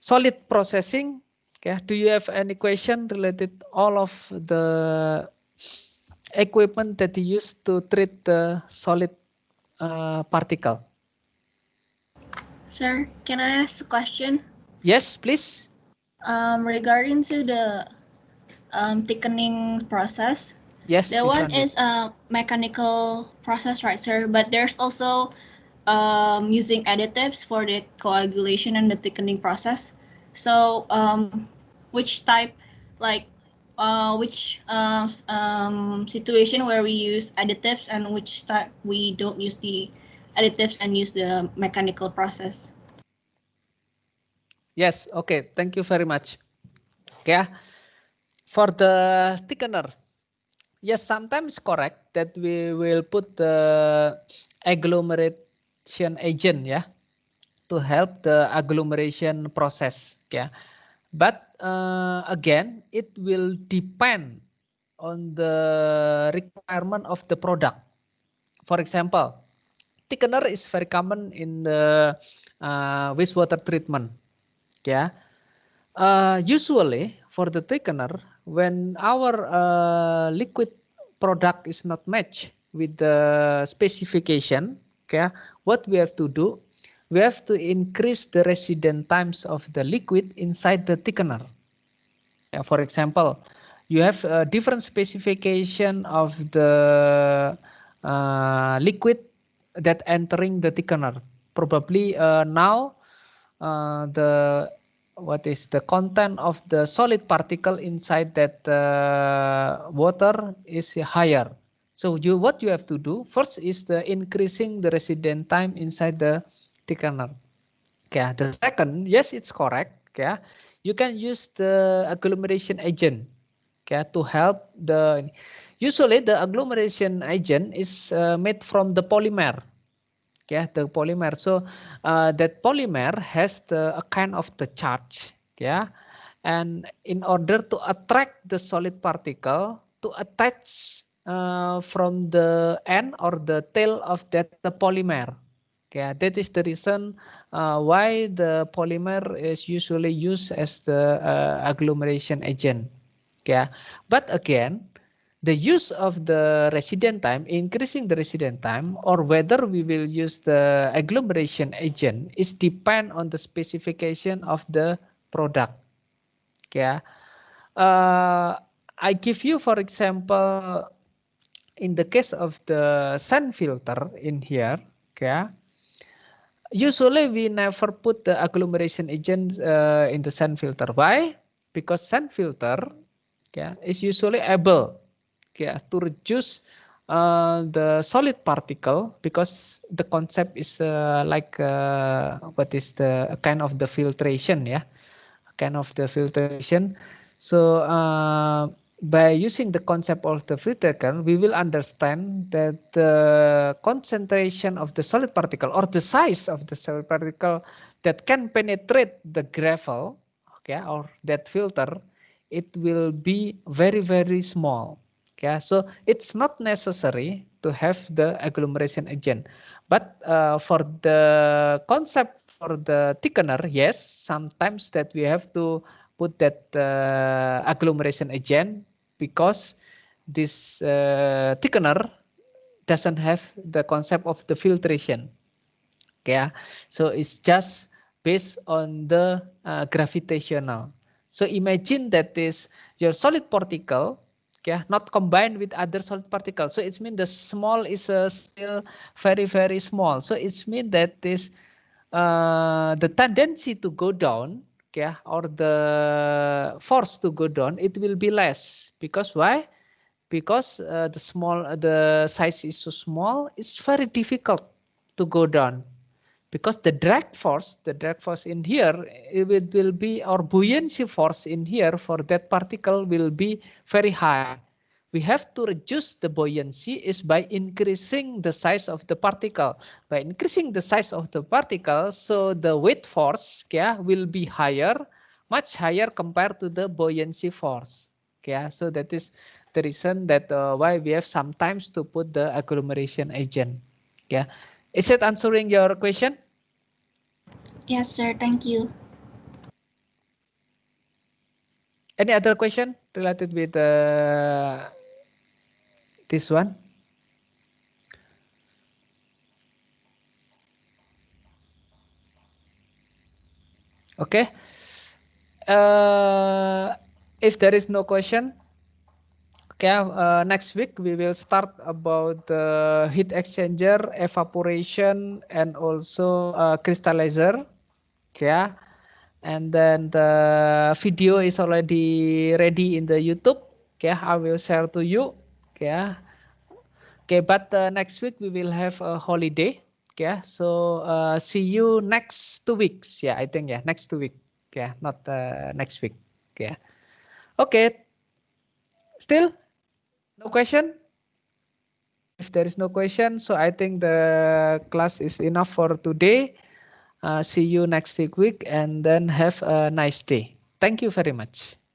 A: solid processing. Okay, do you have any question related all of the equipment that you use to treat the solid particle?
C: Sir, can I ask a question?
A: Yes, please.
C: Regarding to the thickening process,
A: Yes,
C: the
A: this
C: one
A: one. Yes.
C: is a mechanical process, right, sir? But there's also using additives for the coagulation and the thickening process. So, which type, like, which situation where we use additives and which type we don't use the additives and use the mechanical process?
A: Yes. Okay. Thank you very much. Yeah. For the thickener, yes, sometimes correct that we will put the agglomeration agent, yeah, to help the agglomeration process. Yeah, But again, it will depend on the requirement of the product. For example, thickener is very common in the wastewater treatment. Yeah. Usually for the thickener, when our liquid product is not matched with the specification, okay, what we have to do, we have to increase the residence times of the liquid inside the thickener. Yeah, for example, you have a different specification of the liquid that entering the thickener. Probably now the what is the content of the solid particle inside that water is higher. So what you have to do first is the increasing the residence time inside the thickener. Okay, the second, yes, it's correct. Okay, you can use the agglomeration agent. Okay, to help the. Usually, the agglomeration agent is made from the polymer. Okay, the polymer. So that polymer has a kind of the charge. Yeah, and in order to attract the solid particle to attach from the end or the tail of that the polymer. Okay, that is the reason why the polymer is usually used as the agglomeration agent. Okay, but again, the use of the residence time, increasing the residence time, or whether we will use the agglomeration agent is depend on the specification of the product. Okay, I give you, for example, in the case of the sand filter in here. Okay. Usually we never put the agglomeration agent in the sand filter. Why? Because sand filter, okay, is usually able, okay, to reduce the solid particle, because the concept is like what is the kind of the filtration, yeah, kind of the filtration. So by using the concept of the filtration, we will understand that the concentration of the solid particle or the size of the solid particle that can penetrate the gravel, okay, or that filter, it will be very, very small. Okay, so it's not necessary to have the agglomeration agent. But for the concept for the thickener, yes, sometimes that we have to put that agglomeration agent, because this thickener doesn't have the concept of the filtration. Yeah, so it's just based on the gravitational. So imagine that is your solid particle, yeah, not combined with other solid particles. So it means the small is still very, very small. So it's mean that this the tendency to go down, yeah, or the force to go down, it will be less. Because why? Because the size is so small, it's very difficult to go down. Because the drag force in here, will be, or buoyancy force in here for that particle will be very high. We have to reduce the buoyancy is by increasing the size of the particle. By increasing the size of the particle, so the weight force, yeah, will be higher, much higher compared to the buoyancy force. Yeah, so that is the reason that why we have sometimes to put the agglomeration agent. Yeah, is it answering your question?
C: Yes, sir. Thank you.
A: Any other question related with this one? Okay. If there is no question, okay. Next week we will start about the heat exchanger, evaporation, and also crystallizer. Okay. And then the video is already ready in the YouTube. Okay, I will share to you. Okay. Okay, but next week we will have a holiday. Okay, so see you next 2 weeks. Yeah, I think, yeah, next 2 week. Okay, not next week. Okay. Okay. Still no question? If there is no question, so I think the class is enough for today. See you next week and then have a nice day. Thank you very much.